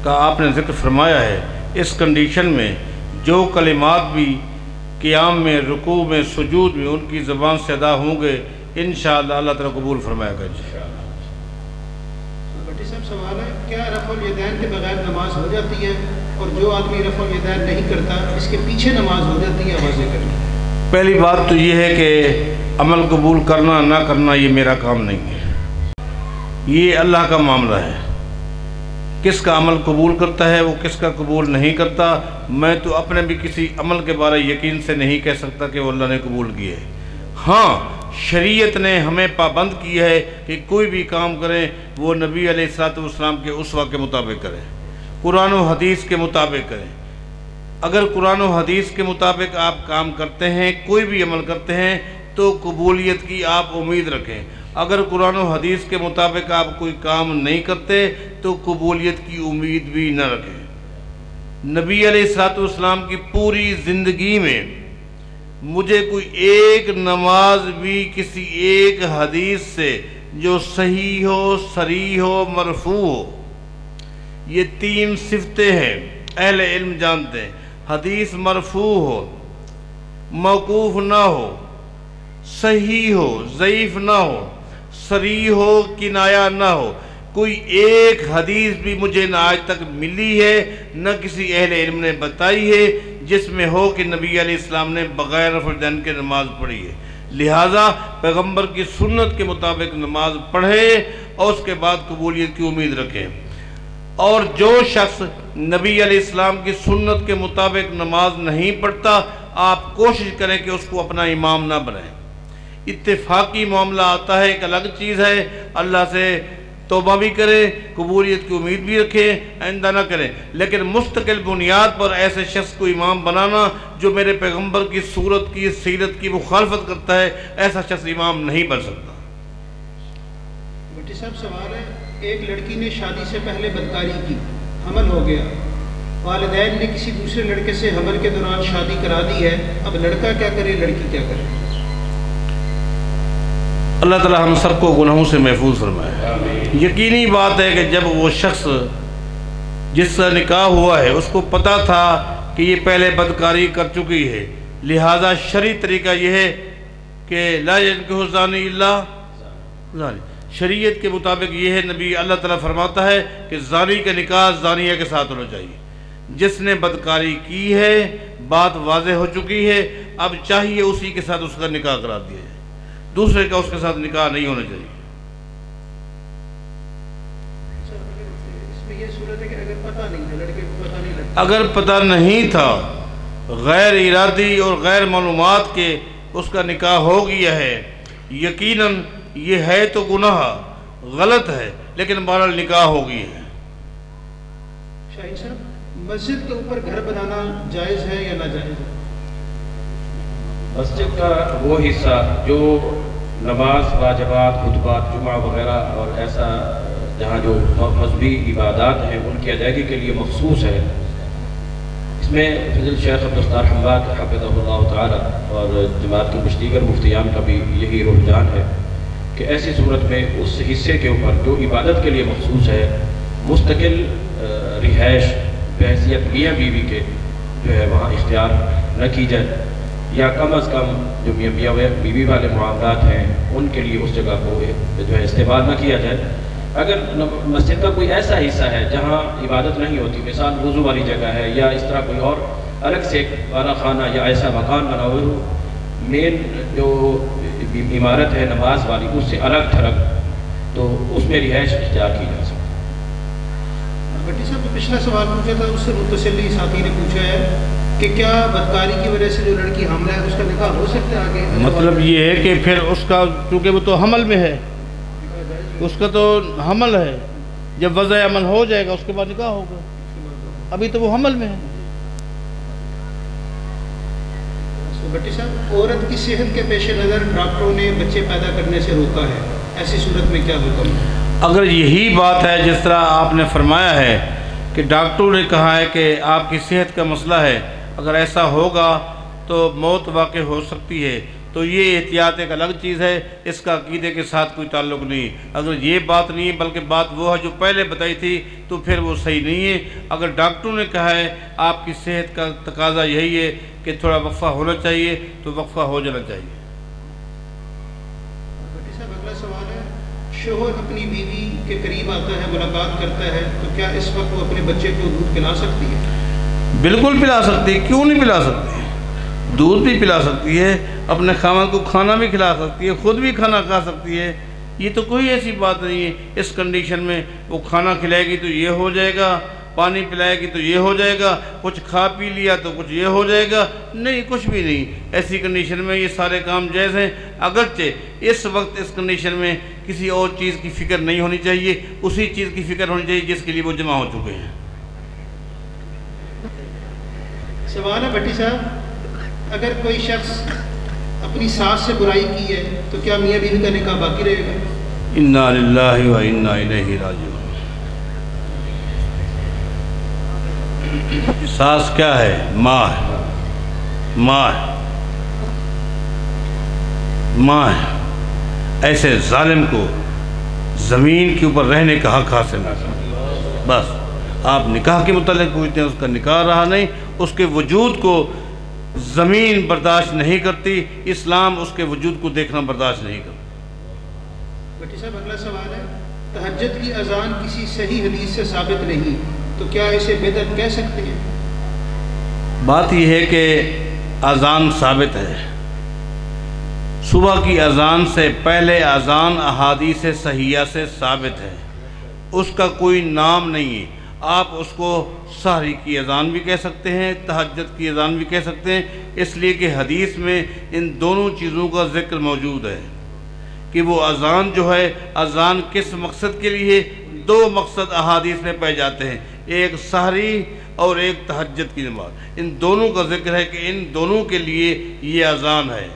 کا آپ نے ذکر فرمایا ہے، اس کنڈیشن میں جو کلمات بھی قیام میں، رکوع میں، سجود میں ان کی زبان سے ادا ہوں گے، انشاءاللہ اللہ تعالیٰ قبول فرمائے گا۔ بھٹی صاحب سوال ہے، کیا رفع الیدین کے بغیر نماز ہو جاتی ہے؟ اور جو آدمی رفع الیدین نہیں کرتا اس کے پیچھے نماز ہو جاتی ہے؟ واضح کریں۔ پہلی بات تو یہ ہے کہ عمل قبول کرنا نہ کرنا یہ میرا کام نہیں ہے، یہ اللہ کا معاملہ ہے۔ کس کا عمل قبول کرتا ہے، وہ کس کا قبول نہیں کرتا، میں تو اپنے بھی کسی عمل کے بارے یقین سے نہیں کہہ سکتا کہ وہ اللہ نے قبول کیے۔ ہاں، شریعت نے ہمیں پابند کی ہے کہ کوئی بھی کام کریں وہ نبی علیہ السلام کے اسوہ کے مطابق کریں، قرآن و حدیث کے مطابق کریں۔ اگر قرآن و حدیث کے مطابق آپ کام کرتے ہیں، کوئی بھی عمل کرتے ہیں تو قبولیت کی آپ امید رکھیں۔ اگر قرآن و حدیث کے مطابق آپ کوئی کام نہیں کرتے تو قبولیت کی امید بھی نہ رکھیں۔ نبی علیہ السلام کی پوری زندگی میں مجھے کوئی ایک نماز بھی کسی ایک حدیث سے جو صحیح ہو، صریح ہو، مرفوع ہو، یہ 3 صفتیں ہیں، اہل علم جانتے ہیں۔ حدیث مرفوع ہو، موقوف نہ ہو، صحیح ہو، ضعیف نہ ہو، صریح ہو، کنایہ نہ ہو، کوئی ایک حدیث بھی مجھے نہ آج تک ملی ہے نہ کسی اہل علم نے بتائی ہے جس میں ہو کہ نبی علیہ السلام نے بغیر رفع الیدین کے نماز پڑھی ہے۔ لہٰذا پیغمبر کی سنت کے مطابق نماز پڑھے اور اس کے بعد قبولیت کی امید رکھیں۔ اور جو شخص نبی علیہ السلام کی سنت کے مطابق نماز نہیں پڑھتا، آپ کوشش کریں کہ اس کو اپنا امام نہ بنائیں۔ اتفاقی معاملہ آتا ہے، ایک الگ چیز ہے، اللہ سے توبہ بھی کرے، قبولیت کی امید بھی رکھیں، آئندہ نہ کریں، لیکن مستقل بنیاد پر ایسے شخص کو امام بنانا جو میرے پیغمبر کی صورت کی، سیرت کی مخالفت کرتا ہے، ایسا شخص امام نہیں بن سکتا۔ بھٹی صاحب سوال ہے، ایک لڑکی نے شادی سے پہلے بدکاری کی، حمل ہو گیا، والدین نے کسی دوسرے لڑکے سے حمل کے دوران شادی کرا دی ہے، اب لڑکا کیا کرے، لڑکی کیا کرے؟ اللہ تعالی ہم سب کو گناہوں سے محفوظ فرمائے۔ یقینی بات ہے کہ جب وہ شخص جس سے نکاح ہوا ہے اس کو پتہ تھا کہ یہ پہلے بدکاری کر چکی ہے، لہٰذا شرعی طریقہ یہ ہے کہ لا ينکح الزانی الا زانی، شریعت کے مطابق یہ ہے، نبی اللہ تعالیٰ فرماتا ہے کہ زانی کا نکاح زانیہ کے ساتھ ہونا چاہیے۔ جس نے بدکاری کی ہے بات واضح ہو چکی ہے، اب چاہیے اسی کے ساتھ اس کا نکاح کرا دیا جائے، دوسرے کا اس کے ساتھ نکاح نہیں ہونا چاہیے۔ اگر پتہ نہیں تھا، غیر ارادی اور غیر معلومات کے اس کا نکاح ہو گیا ہے، یقیناً یہ ہے تو گناہ غلط ہے، لیکن بہرحال نکاح ہو گئی ہے۔ شاہین صاحب، مسجد کے اوپر گھر بنانا جائز ہے یا ناجائز ہے؟ مسجد کا وہ حصہ جو نماز، واجبات، خطبات، جمعہ وغیرہ اور ایسا جہاں جو مذہبی عبادات ہیں ان کی ادائیگی کے لیے مخصوص ہے، اس میں فضل شیخ عبدالستار حماد حفظہ اللہ تعالی اور جماعت کے کچھ دیگر مفتیان کا بھی یہی رجحان ہے کہ ایسی صورت میں اس حصے کے اوپر جو عبادت کے لیے مخصوص ہے مستقل رہائش بحیثیت میاں بیوی کے جو ہے وہاں اختیار نہ کی جائے، یا کم از کم جو میاں بیوی والے معاملات ہیں ان کے لیے اس جگہ کو جو ہے استعمال نہ کیا جائے۔ اگر مسجد کا کوئی ایسا حصہ ہے جہاں عبادت نہیں ہوتی، مثال وضو والی جگہ ہے یا اس طرح کوئی اور الگ سے خانہ خانہ یا ایسا مکان بنا ہوئے ہو، مین جو عمارت ہے نماز والی اس سے الگ تھلگ، تو اس میں رہائش اختیار کی جا سکتی۔ بھٹی صاحب، پچھلا سوال پوچھا تھا، اس سے متصل ساتھی نے پوچھا ہے کہ کیا بدکاری کی وجہ سے جو لڑکی حاملہ ہے اس کا نکاح ہو سکتا ہے آگے؟ مطلب یہ ہے کہ پھر اس کا، چونکہ وہ تو حمل میں ہے، اس کا تو حمل ہے، جب وضع عمل ہو جائے گا اس کے بعد نکاح ہوگا، ابھی تو وہ حمل میں ہے۔ بھٹی صاحب، عورت کی صحت کے پیش نظر ڈاکٹروں نے بچے پیدا کرنے سے روکا ہے، ایسی صورت میں کیا حکم ہے؟ اگر یہی بات ہے جس طرح آپ نے فرمایا ہے کہ ڈاکٹروں نے کہا ہے کہ آپ کی صحت کا مسئلہ ہے، اگر ایسا ہوگا تو موت واقع ہو سکتی ہے، تو یہ احتیاط ایک الگ چیز ہے، اس کا عقیدے کے ساتھ کوئی تعلق نہیں۔ اگر یہ بات نہیں ہے بلکہ بات وہ ہے جو پہلے بتائی تھی تو پھر وہ صحیح نہیں ہے۔ اگر ڈاکٹروں نے کہا ہے آپ کی صحت کا تقاضا یہی ہے کہ تھوڑا وقفہ ہونا چاہیے تو وقفہ ہو جانا چاہیے۔ بھٹی صاحب، اگلا سوال ہے، شوہر اپنی بیوی کے قریب آتا ہے، ملاقات کرتا ہے، تو کیا اس وقت وہ اپنے بچے کو دودھ پلا سکتی ہے؟ بالکل پلا سکتی ہے، کیوں نہیں پلا سکتی؟ دودھ بھی پلا سکتی ہے، اپنے خاوند کو کھانا بھی کھلا سکتی ہے، خود بھی کھانا کھا سکتی ہے، یہ تو کوئی ایسی بات نہیں ہے۔ اس کنڈیشن میں وہ کھانا کھلائے گی تو یہ ہو جائے گا، پانی پلائے گی تو یہ ہو جائے گا، کچھ کھا پی لیا تو کچھ یہ ہو جائے گا، نہیں، کچھ بھی نہیں۔ ایسی کنڈیشن میں یہ سارے کام جائز ہیں، اگرچہ اس وقت اس کنڈیشن میں کسی اور چیز کی فکر نہیں ہونی چاہیے، اسی چیز کی فکر ہونی چاہیے جس کے لیے وہ جمع ہو چکے ہیں۔ سوال ہے بھٹی صاحب، اگر کوئی شخص اپنی ساس سے برائی کی ہے تو کیا میاں بیوی کا نکاح باقی رہے گا؟ انا للہ و انا الیہ راجعون۔ ساس کیا ہے؟ ماں ہے، ماں ہے، ماں ہے۔ ایسے ظالم کو زمین کے اوپر رہنے کا حق حاصل ہے۔ بس آپ نکاح کے متعلق پوچھتے ہیں، اس کا نکاح رہا نہیں، اس کے وجود کو زمین برداشت نہیں کرتی، اسلام اس کے وجود کو دیکھنا برداشت نہیں کرتا۔ بھٹی صاحب، اگلا سوال ہے، تہجد کی اذان کسی صحیح حدیث سے ثابت نہیں، تو کیا اسے بدعت کہہ سکتے ہیں؟ بات یہ ہے کہ اذان ثابت ہے، صبح کی اذان سے پہلے اذان احادیث صحیحہ سے ثابت ہے، اس کا کوئی نام نہیں ہے۔ آپ اس کو سحری کی اذان بھی کہہ سکتے ہیں، تہجد کی اذان بھی کہہ سکتے ہیں، اس لیے کہ حدیث میں ان دونوں چیزوں کا ذکر موجود ہے کہ وہ اذان جو ہے، اذان کس مقصد کے لیے؟ دو مقصد احادیث میں پائے جاتے ہیں، ایک سحری اور ایک تہجد کی نماز، ان دونوں کا ذکر ہے کہ ان دونوں کے لیے یہ اذان ہے۔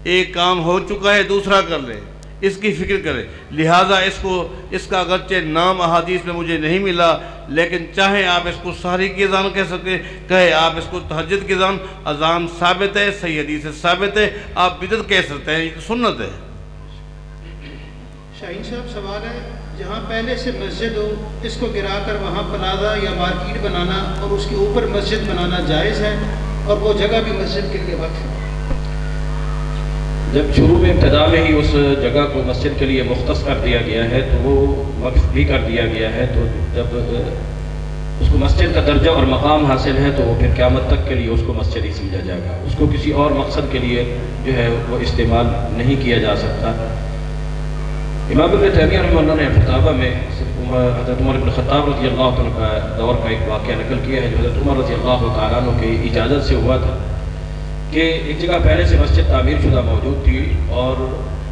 ایک کام ہو چکا ہے، دوسرا کر لیں، اس کی فکر کریں۔ لہٰذا اس کا اگرچہ نام احادیث میں مجھے نہیں ملا، لیکن چاہیں آپ اس کو سحری کی اذان کہہ سکتے ہیں، کہے آپ اس کو تہجد کی اذان ثابت ہے، صحیح حدیث سے ثابت ہے، آپ بدعت کہہ سکتے ہیں، یہ تو سنت ہے۔ شاہین صاحب، سوال ہے، جہاں پہلے سے مسجد ہو، اس کو گرا کر وہاں پلازا یا مارکیٹ بنانا اور اس کے اوپر مسجد بنانا جائز ہے، اور وہ جگہ بھی مسجد کے لیے وقف ہے؟ جب شروع میں ابتدا میں ہی اس جگہ کو مسجد کے لیے مختص کر دیا گیا ہے تو وہ وقف بھی کر دیا گیا ہے، تو جب اس کو مسجد کا درجہ اور مقام حاصل ہے تو وہ پھر قیامت تک کے لیے اس کو مسجد ہی سمجھا جائے گا، اس کو کسی اور مقصد کے لیے جو ہے وہ استعمال نہیں کیا جا سکتا۔ امام ابن تیمیہ رحمہ اللہ نے فتاویٰ میں حضرت عمر بن خطاب رضی اللہ عنہ کا دور کا ایک واقعہ نقل کیا ہے جو حضرت عمر رضی اللہ تعالیٰ عنہ کی اجازت سے ہوا تھا کہ ایک جگہ پہلے سے مسجد تعمیر شدہ موجود تھی اور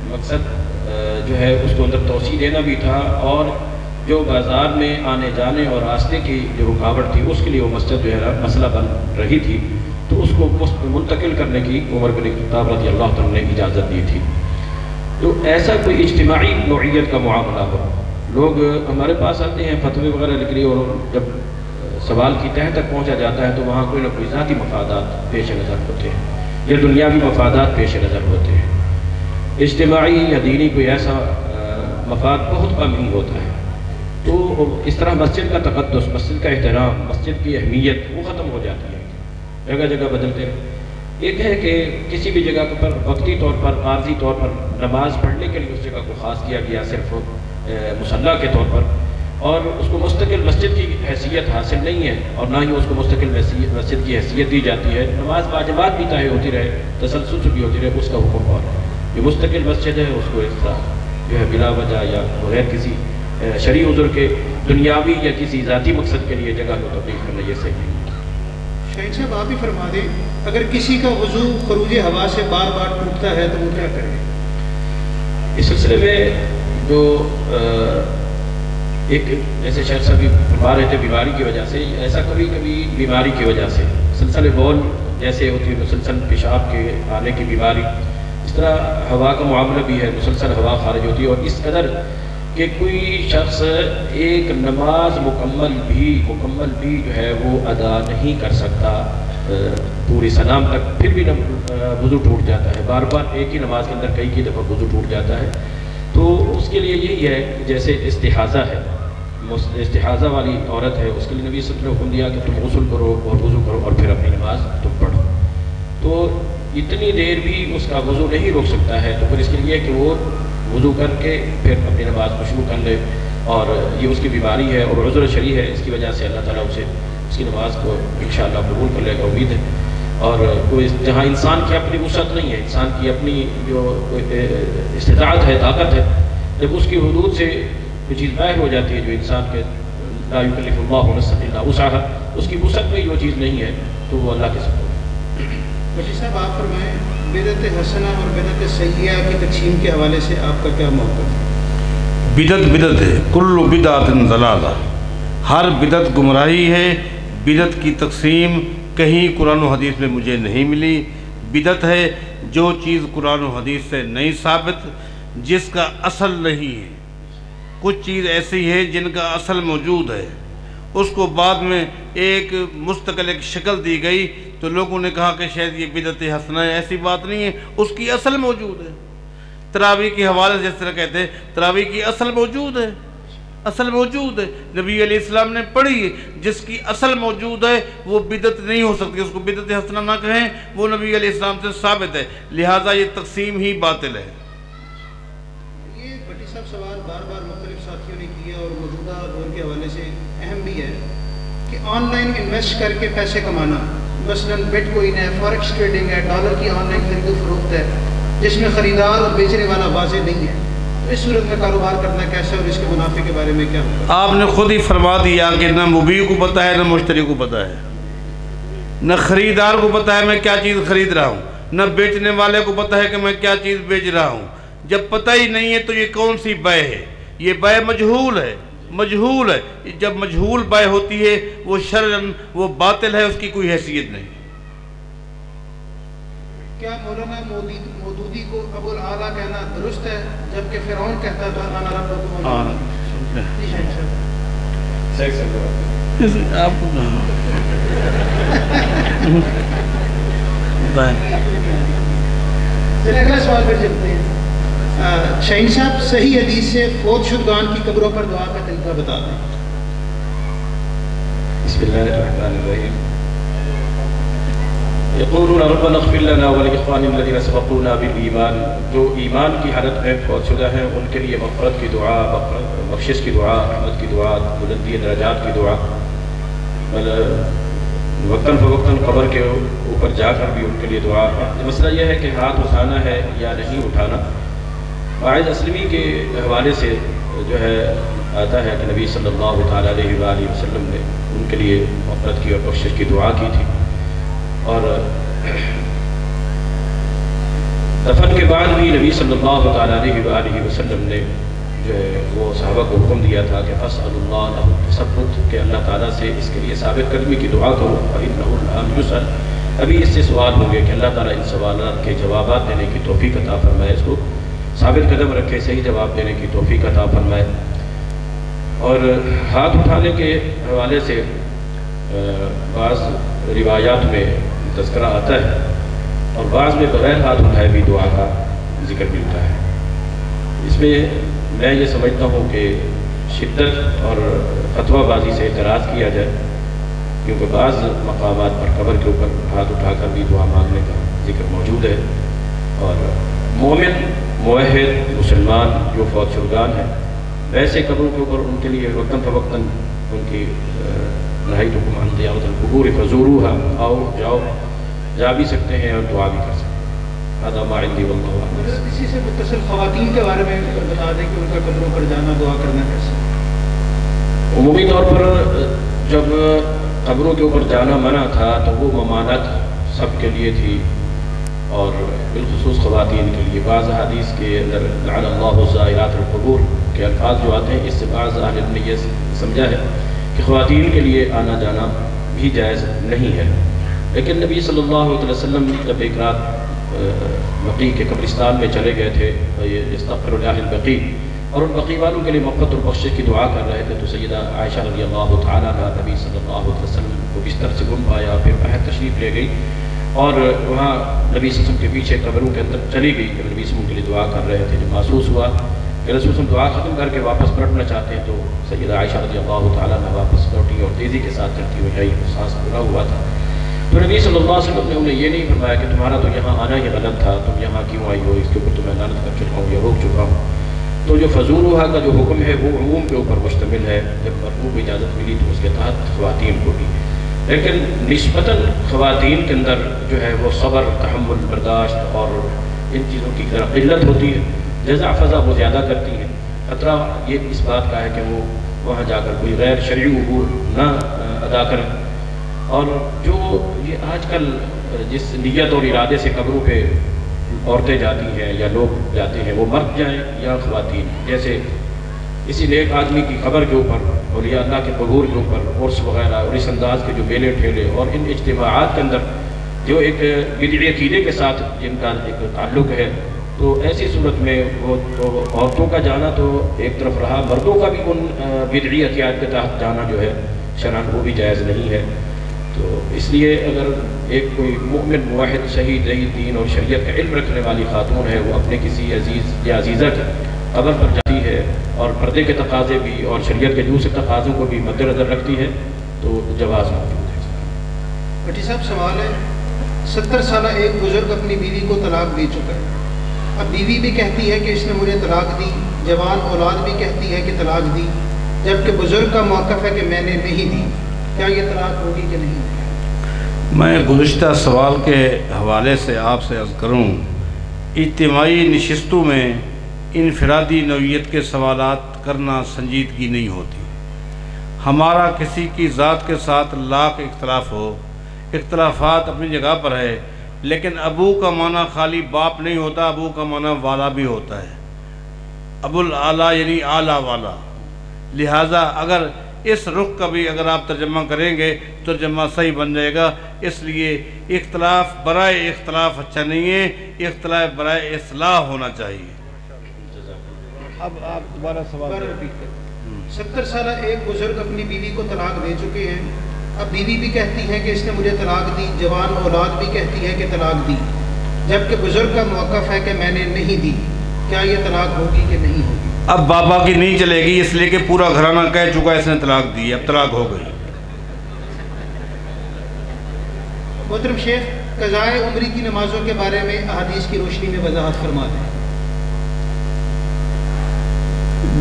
مقصد جو ہے اس کو اندر توسیع دینا بھی تھا، اور جو بازار میں آنے جانے اور راستے کی جو رکاوٹ تھی اس کے لیے وہ مسجد جو ہے مسئلہ بن رہی تھی، تو اس کو منتقل کرنے کی عمر بن خطاب رضی اللہ عنہ نے اجازت دی تھی۔ تو ایسا کوئی اجتماعی نوعیت کا معاملہ ہو، لوگ ہمارے پاس آتے ہیں فتوے وغیرہ لکھ لیے، اور جب سوال کی تہہ تک پہنچا جاتا ہے تو وہاں کوئی نہ کوئی ذاتی مفادات پیش نظر ہوتے ہیں یا دنیاوی مفادات پیش نظر ہوتے ہیں۔ اجتماعی یا دینی کوئی ایسا مفاد بہت کم ہی ہوتا ہے، تو اس طرح مسجد کا تقدس، مسجد کا احترام، مسجد کی اہمیت وہ ختم ہو جاتی ہے، جگہ جگہ بدلتے ہیں۔ ایک ہے کہ کسی بھی جگہ پر وقتی طور پر عارضی طور پر نماز پڑھنے کے لیے اس جگہ کو خاص کیا گیا صرف مصلی کے طور پر، اور اس کو مستقل مسجد کی حیثیت حاصل نہیں ہے، اور نہ ہی اس کو مستقل مسجد کی حیثیت دی جاتی ہے۔ نماز واجبات بھی طے ہوتی رہے، تسلسل سے بھی ہوتی رہے، اس کا حکم اور ہے۔ جو مستقل مسجد ہے اس کو اس طرح جو ہے بلا وجہ یا بغیر کسی شرعی عذر کے دنیاوی یا کسی ذاتی مقصد کے لیے جگہ کو تبدیل کرنا یہ صحیح نہیں۔ شاہین صاحب آپ ہی فرما دیں، اگر کسی کا وضو خروج ہوا سے بار بار ٹوٹتا ہے تو وہ کیا کرے؟ اس سلسلے میں جو ایک جیسے شیخ صاحب فرما رہے تھے بیماری کی وجہ سے، ایسا کبھی کبھی بیماری کی وجہ سے سلسلے بول جیسے ہوتی ہے، مسلسل پیشاب کے آنے کی بیماری، اس طرح ہوا کا معاملہ بھی ہے، مسلسل ہوا خارج ہوتی ہے، اور اس قدر کہ کوئی شخص ایک نماز مکمل بھی جو ہے وہ ادا نہیں کر سکتا پوری سلام تک، پھر بھی وضو ٹوٹ جاتا ہے، بار بار ایک ہی نماز کے اندر کئی دفعہ وضو ٹوٹ جاتا ہے، تو اس کے لیے یہی ہے کہ جیسے استحاضہ ہے، استحاضہ والی عورت ہے، اس کے لیے نبی صلی اللہ علیہ وسلم نے حکم دیا کہ تم غسل کرو اور وضو کرو اور پھر اپنی نماز تم پڑھو، تو اتنی دیر بھی اس کا وضو نہیں روک سکتا ہے، تو پھر اس کے لیے کہ وہ وضو کر کے پھر اپنی نماز کو شروع کر لے، اور یہ اس کی بیماری ہے اور عذر شرعی ہے، اس کی وجہ سے اللہ تعالیٰ اسے اس کی نماز کو انشاءاللہ قبول کر لے گا، امید ہے۔ اور کوئی جہاں انسان کی اپنی وسعت نہیں ہے، انسان کی اپنی جو استطاعت ہے، طاقت ہے، جب اس کی حدود سے کوئی چیز باہر ہو جاتی ہے جو انسان کے لا یکلف اللہ نفسا الا وسعها، اس کی وسعت میں جو چیز نہیں ہے تو وہ اللہ کے سپرد۔ بٹی صاحب آپ فرمائیں، بدعت حسنہ اور بدعت سیئہ کی تقسیم کے حوالے سے آپ کا کیا موقف ہے؟ بدعت ہے، کل بدعت ضلالہ، ہر بدعت گمراہی ہے۔ بدعت کی تقسیم کہیں قرآن و حدیث میں مجھے نہیں ملی۔ بدعت ہے جو چیز قرآن و حدیث سے نہیں ثابت، جس کا اصل نہیں ہے۔ کچھ چیز ایسی ہے جن کا اصل موجود ہے، اس کو بعد میں ایک مستقل ایک شکل دی گئی تو لوگوں نے کہا کہ شاید یہ بدعت حسنہ ہے، ایسی بات نہیں ہے، اس کی اصل موجود ہے۔ تراویح کے حوالے سے جس طرح کہتے ہیں تراویح کی اصل موجود ہے، اصل موجود ہے، نبی علیہ السلام نے پڑھی ہے، جس کی اصل موجود ہے وہ بدعت نہیں ہو سکتی، اس کو بدعت حسنہ نہ کہیں، وہ نبی علیہ السلام سے ثابت ہے، لہٰذا یہ تقسیم ہی باطل ہے۔ یہ بٹی صاحب سوال بار بار مختلف ساتھیوں نے کیا اور موجودہ دور کے حوالے سے اہم بھی ہے کہ آن لائن انویسٹ کر کے پیسے کمانا، مثلاً بٹ کوئن ہے، فارکس ٹریڈنگ ہے، ڈالر کی آن لائن خرید و فروخت ہے، جس میں خریدار اور بیچنے والا واضح نہیں ہے، تو اس صورت میں کاروبار کرنا کیسے اور اس کے منافع کے بارے میں کیا ہوگا؟ آپ نے خود ہی فرما دیا کہ نہ مبیع کو پتہ ہے نہ مشتری کو پتہ ہے، نہ خریدار کو پتہ ہے میں کیا چیز خرید رہا ہوں، نہ بیچنے والے کو پتہ ہے کہ میں کیا چیز بیچ رہا ہوں۔ جب پتہ ہی نہیں ہے تو یہ کون سی بے ہے؟ یہ بے مجہول ہے، مجہول ہے۔ جب مجہول بے ہوتی ہے وہ شرعاً وہ باطل ہے، اس کی کوئی حیثیت نہیں۔ کیا مولانا مودودی کو ابو الاعلیٰ کہنا درست ہے جبکہ فرعون کہتا تھا انا ربکم الاعلیٰ؟ جی آپ اگلا سوال پھر چلتے ہیں۔ شاہین صاحب صحیح حدیث سے فوت شدگان کی قبروں پر دعا کا طریقہ بتا دیں۔ بسم اللہ الرحمن الرحیم۔ یقولون ربنا اغفر لنا ولإخواننا الذين سبقونا بالایمان، جو ایمان کی حالت میں فوت شدہ ہیں ان کے لیے مغفرت کی دعا، بخشش کی دعا، رحمت کی دعا، بلندی درجات کی دعا۔ وقتاً فوقتاً قبر کے اوپر جا کر بھی ان کے لیے دعا. مسئلہ یہ ہے کہ ہاتھ اٹھانا ہے یا نہیں اٹھانا. واعظ اسلمی کے حوالے سے جو ہے آتا ہے کہ نبی صلی اللہ تعالیٰ علیہ وآلہ وسلم نے ان کے لیے مغفرت کی اور بخشش کی دعا کی تھی. اور دفن کے بعد بھی نبی صلی اللہ تعالیٰ علیہ وآلہ وسلم نے جو ہے وہ صحابہ کو حکم دیا تھا کہ فَاسْأَلُوا اللَّهَ لَهُ التَّثَبُّتَ، کہ اللہ تعالیٰ سے اس کے لیے ثابت قدمی کی دعا کرو. فَإِنَّهُ الْآنَ يُسْأَلُ، ابھی اس سے سوال ہوں گے کہ اللہ تعالیٰ ان سوالات کے جوابات دینے کی توفیق عطا فرمائے، اس کو ثابت قدم رکھے، صحیح جواب دینے کی توفیق عطا فرمائے. اور ہاتھ اٹھانے کے حوالے سے بعض روایات میں تذکرہ آتا ہے اور بعض میں بغیر ہاتھ اٹھائے بھی دعا کا ذکر ملتا ہے. اس میں میں یہ سمجھتا ہوں کہ شدت اور فتویٰ بازی سے اعتراض کیا جائے، کیونکہ بعض مقامات پر قبر کے اوپر ہاتھ اٹھا کر بھی دعا مانگنے کا ذکر موجود ہے. اور مومن موحد مسلمان جو فوت شدگان ہیں ویسے قبروں کے اوپر ان کے لیے وقتاً فوقتاً ان کی نہیتکم عن زیارت القبور فزوروها، آؤ جاؤ جا بھی سکتے ہیں اور دعا بھی کر سکتے ہیں. هذا ما عندي والله اعلم. اسی سے متصل خواتین کے بارے میں بتا دیں کہ ان کا قبروں پر جانا دعا کرنا کیسے؟ عمومی طور پر جب قبروں کے اوپر جانا منع تھا تو وہ ممانعت سب کے لیے تھی اور بالخصوص خواتین کے لیے. بعض حدیث کے اندر لعن اللہ الزائرات القبور کے الفاظ جو آتے ہیں، اس سے بعض اہل علم نے یہ سمجھا ہے کہ خواتین کے لیے آنا جانا بھی جائز نہیں ہے. لیکن نبی صلی اللہ علیہ وسلم جب ایک رات بقیع کے قبرستان میں چلے گئے تھے استغفر لأہل البقیع اور ان بقیع والوں کے لیے مغفرت اور بخشش کی دعا کر رہے تھے، تو سیدہ عائشہ رضی اللہ تعالیٰ عنہ نبی صلی اللہ علیہ وسلم کو بستر سے گم پایا، پھر باہر تشریف لے گئی اور وہاں نبی صلی اللہ علیہ وسلم کے پیچھے قبروں کے اندر چلی گئی. جب نبی صلی اللہ علیہ وسلم کے لیے دعا کر رہے تھے، جب محسوس ہوا کہ رسول صلی اللہ علیہ وسلم دعا ختم کر کے واپس پلٹنا چاہتے ہیں، تو سیدہ عائشہ رضی اللہ تعالیٰ عنہ واپس لوٹی اور تیزی کے ساتھ چلتی ہوئی آئی، سانس پورا ہوا تھا. تو نبی صلی اللہ علیہ وسلم نے انہیں یہ نہیں فرمایا کہ تمہارا تو یہاں آنا ہی غلط تھا، تم یہاں کیوں آئی ہو، اس کے اوپر تمہیں لعنت کر چکا ہوں یا روک چکا ہوں. تو جو فزوروہا کا جو حکم ہے وہ عموم کے اوپر مشتمل ہے. جب مرفوع کو اجازت ملی تو اس کے تحت خواتین کو بھی، لیکن نسبتاً خواتین کے اندر جو ہے وہ صبر، تحمل، برداشت اور ان چیزوں کی قلت ہوتی ہے. جزا فضا وہ زیادہ کرتی ہیں. خطرہ یہ اس بات کا ہے کہ وہ وہاں جا کر کوئی غیر شرعی امور نہ ادا کریں. اور جو یہ آج کل جس نیت اور ارادے سے قبروں پہ عورتیں جاتی ہیں یا لوگ جاتے ہیں، وہ مرد جائیں یا خواتین، جیسے اسی نیک آدمی کی قبر کے اوپر اولیاء اللہ کے قبور کے اوپر عرس وغیرہ اور اس انداز کے جو میلے ٹھیلے اور ان اجتماعات کے اندر جو ایک بدعی عقیدے کے ساتھ جن کا ایک تعلق ہے، تو ایسی صورت میں وہ تو عورتوں کا جانا تو ایک طرف رہا، مردوں کا بھی ان بدعی عقائد کے تحت جانا جو ہے شرعاً وہ بھی جائز نہیں ہے. تو اس لیے اگر ایک کوئی مومن موحد صحیح دین اور شریعت کا علم رکھنے والی خاتون ہے، وہ اپنے کسی عزیز یا عزیزہ کی قبر پر جاتی ہے اور پردے کے تقاضے بھی اور شریعت کے دوسرے تقاضوں کو بھی مد نظر رکھتی ہے، تو جواز موجود ہے. بھٹی صاحب سوال ہے، 70 سالہ ایک بزرگ اپنی بیوی کو طلاق دے چکا ہے. اب بیوی بھی کہتی ہے کہ اس نے مجھے طلاق دی، جوان اولاد بھی کہتی ہے کہ طلاق دی، جبکہ بزرگ کا موقف ہے کہ میں نے نہیں دی. کیا یہ طلاق ہوگی کہ نہیں؟ میں گزشتہ سوال کے حوالے سے آپ سے عرض کروں، اجتماعی نشستوں میں انفرادی نوعیت کے سوالات کرنا سنجیدگی نہیں ہوتی. ہمارا کسی کی ذات کے ساتھ لاکھ اختلاف ہو، اختلافات اپنی جگہ پر ہے، لیکن ابو کا معنی خالی باپ نہیں ہوتا، ابو کا معنی والا بھی ہوتا ہے. ابو الاعلیٰ یعنی اعلیٰ والا. لہٰذا اگر اس رخ کا بھی اگر آپ ترجمہ کریں گے تو ترجمہ صحیح بن جائے گا. اس لیے اختلاف برائے اختلاف اچھا نہیں ہے، اختلاف برائے اصلاح ہونا چاہیے. اب آپ دوبارہ سوال ریپیٹ کریں. 70 سالہ ایک بزرگ اپنی بیوی کو طلاق دے چکے ہیں. اب بیوی بھی کہتی ہے کہ اس نے مجھے طلاق دی، جوان اولاد بھی کہتی ہے کہ طلاق دی، جبکہ بزرگ کا موقف ہے کہ میں نے نہیں دی. کیا یہ طلاق ہوگی کہ نہیں ہوگی؟ اب بابا کی نہیں چلے گی، اس لیے کہ پورا گھرانہ کہہ چکا ہے اس نے طلاق دی، اب طلاق ہو گئی. محترم شیخ، قضائے عمری کی نمازوں کے بارے میں احادیث کی روشنی میں وضاحت فرما دیں.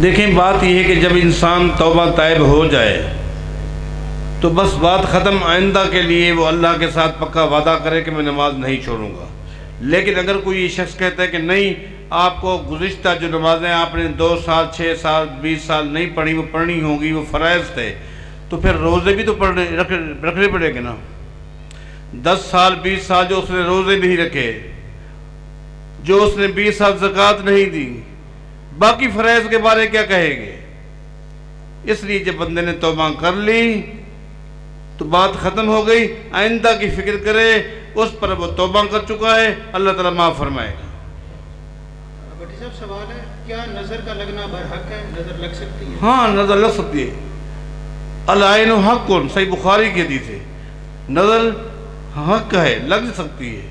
دیکھیں، بات یہ ہے کہ جب انسان توبہ طائب ہو جائے تو بس بات ختم. آئندہ کے لیے وہ اللہ کے ساتھ پکا وعدہ کرے کہ میں نماز نہیں چھوڑوں گا. لیکن اگر کوئی یہ شخص کہتا ہے کہ نہیں آپ کو گزشتہ جو نمازیں آپ نے 2 سال 6 سال 20 سال نہیں پڑھی وہ پڑھنی ہوں گی، وہ فرائض تھے، تو پھر روزے بھی تو رکھنے پڑے گے نا. 10 سال 20 سال جو اس نے روزے نہیں رکھے، جو اس نے 20 سال زکوٰۃ نہیں دی، باقی فرائض کے بارے کیا کہے گے؟ اس لیے جب بندے نے توبہ کر لی تو بات ختم ہو گئی. آئندہ کی فکر کرے، اس پر وہ توبہ کر چکا ہے، اللہ تعالیٰ معاف فرمائے گا. بھٹی صاحب سوال ہے، کیا نظر کا لگنا برحق ہے؟ نظر لگ سکتی ہے؟ ہاں نظر لگ سکتی ہے. العین حق، صحیح بخاری کی حدیث ہے، نظر حق ہے، لگ سکتی ہے.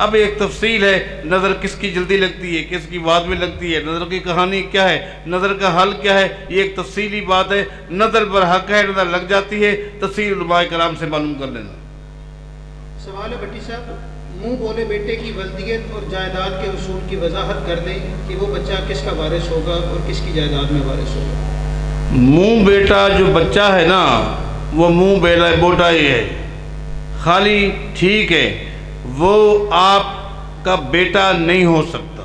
اب ایک تفصیل ہے، نظر کس کی جلدی لگتی ہے، کس کی بعد میں لگتی ہے، نظر کی کہانی کیا ہے، نظر کا حل کیا ہے، یہ ایک تفصیلی بات ہے. نظر برحق ہے، نظر لگ جاتی ہے، تفصیل علماء کرام سے معلوم کر لینا. سوال ہے بھٹی صاحب، منہ بولے بیٹے کی ولدیت اور جائیداد کے اصول کی وضاحت کر دیں کہ وہ بچہ کس کا وارث ہوگا اور کس کی جائیداد میں وارث ہوگا. منہ بیٹا جو بچہ ہے نا، وہ منہ بیٹا بوٹا ہی ہے، خالی ٹھیک ہے، وہ آپ کا بیٹا نہیں ہو سکتا.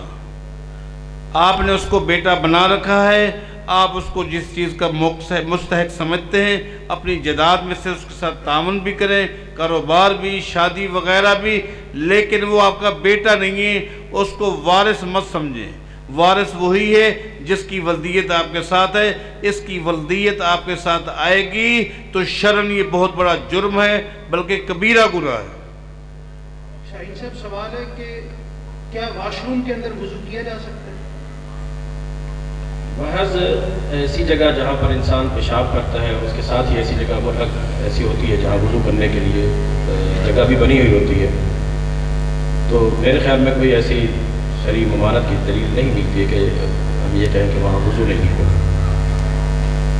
آپ نے اس کو بیٹا بنا رکھا ہے، آپ اس کو جس چیز کا مستحق سمجھتے ہیں اپنی جائیداد میں سے اس کے ساتھ تعاون بھی کریں، کاروبار بھی، شادی وغیرہ بھی، لیکن وہ آپ کا بیٹا نہیں ہے. اس کو وارث مت سمجھیں. وارث وہی ہے جس کی ولدیت آپ کے ساتھ ہے. اس کی ولدیت آپ کے ساتھ آئے گی تو شرعاً یہ بہت بڑا جرم ہے، بلکہ کبیرہ گناہ ہے. شاہین صاحب سوال ہے کہ کیا واش روم کے اندر وضو کیا جا سکتا ہے؟ محض ایسی جگہ جہاں پر انسان پیشاب کرتا ہے، اس کے ساتھ ہی ایسی جگہ ملحق ایسی ہوتی ہے جہاں وضو کرنے کے لیے جگہ بھی بنی ہوئی ہوتی ہے. تو میرے خیال میں کوئی ایسی شرعی ممانعت کی دلیل نہیں ملتی ہے کہ ہم یہ کہیں کہ وہاں وضو نہیں ہو.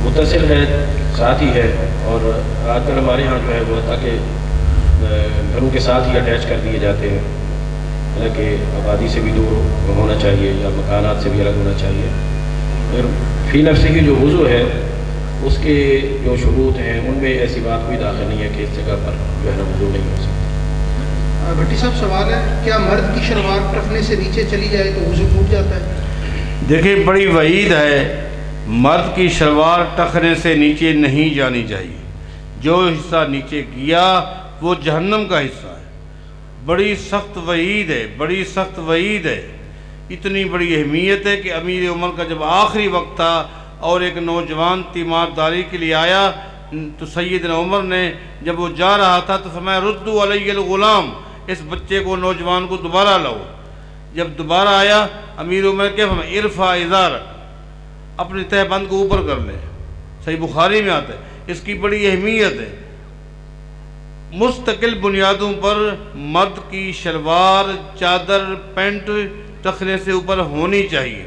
متصل ہے، ساتھ ہی ہے. اور آج کل ہمارے ہاں جو ہے وہ تاکہ گھروں کے ساتھ ہی اٹیچ کر دیے جاتے ہیں، حالانکہ آبادی سے بھی دور ہونا چاہیے یا مکانات سے بھی الگ ہونا چاہیے. اور فی نفس ہی جو وضو ہے اس کے جو شروط ہیں ان میں ایسی بات کوئی داخل نہیں ہے کہ اس جگہ پر جو ہے نا وضو نہیں ہو سکتا. بھٹی صاحب سوال ہے، کیا مرد کی شلوار ٹخنے سے نیچے چلی جائے تو وضو ٹوٹ جاتا ہے؟ دیکھیں بڑی وعید ہے، مرد کی شلوار ٹخنے سے نیچے نہیں جانی چاہیے. جو حصہ نیچے گیا وہ جہنم کا حصہ ہے. بڑی سخت وعید ہے، بڑی سخت وعید ہے. اتنی بڑی اہمیت ہے کہ امیر عمر کا جب آخری وقت تھا اور ایک نوجوان تیمارداری کے لیے آیا تو سیدنا عمر نے جب وہ جا رہا تھا تو فرمایا ردو علی الغلام، اس بچے کو نوجوان کو دوبارہ لاؤ. جب دوبارہ آیا امیر عمر کیا فرمایا ارفع ازارک، اپنی تہ بند کو اوپر کر لے. صحیح بخاری میں آتا ہے. اس کی بڑی اہمیت ہے. مستقل بنیادوں پر مرد کی شلوار، چادر، پینٹ ٹخنے سے اوپر ہونی چاہیے.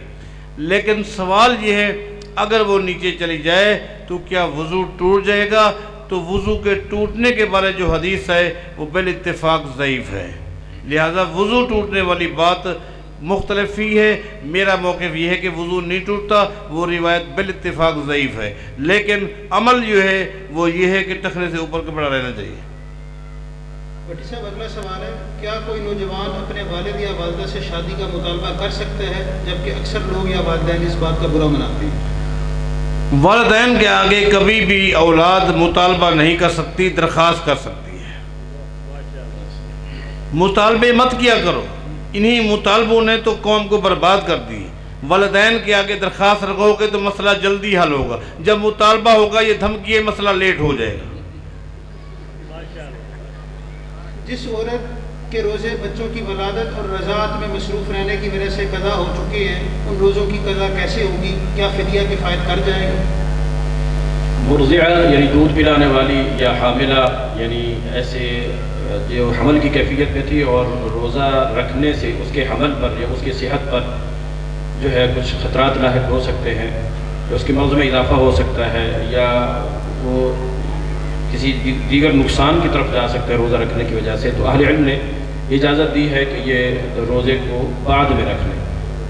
لیکن سوال یہ ہے اگر وہ نیچے چلی جائے تو کیا وضو ٹوٹ جائے گا؟ تو وضو کے ٹوٹنے کے بارے جو حدیث ہے وہ بالاتفاق ضعیف ہے. لہذا وضو ٹوٹنے والی بات مختلف ہی ہے. میرا موقف یہ ہے کہ وضو نہیں ٹوٹتا، وہ روایت بالاتفاق ضعیف ہے. لیکن عمل جو ہے وہ یہ ہے کہ ٹخنے سے اوپر کپڑا رہنا چاہیے. بھٹی صاحب اگلا سوال ہے، کیا کوئی نوجوان اپنے والد یا والدہ سے شادی کا مطالبہ کر سکتے ہیں جبکہ اکثر لوگ یا والدین اس بات کا برا مناتے ہیں؟ والدین کے آگے کبھی بھی اولاد مطالبہ نہیں کر سکتی، درخواست کر سکتی ہے. مطالبے مت کیا کرو، انہی مطالبوں نے تو قوم کو برباد کر دی. والدین کے آگے درخواست رکھو گے تو مسئلہ جلدی حل ہوگا. جب مطالبہ ہوگا یہ دھمکی ہے، مسئلہ لیٹ ہو جائے گا. جس عورت کے روزے بچوں کی ولادت اور رضاعت میں مصروف رہنے کی وجہ سے قضا ہو چکے ہیں، ان روزوں کی قضا کیسے ہوگی؟ کیا فدیہ کفایت کر جائے گا؟ مرضعہ یعنی دودھ پلانے والی یا حاملہ، یعنی ایسے جو حمل کی کیفیت میں تھی اور روزہ رکھنے سے اس کے حمل پر یا اس کی صحت پر جو ہے کچھ خطرات لاحق ہو سکتے ہیں، اس کے مرض میں اضافہ ہو سکتا ہے یا وہ کسی دیگر نقصان کی طرف جا سکتا ہے روزہ رکھنے کی وجہ سے، تو اہل علم نے اجازت دی ہے کہ یہ روزے کو بعد میں رکھ لیں.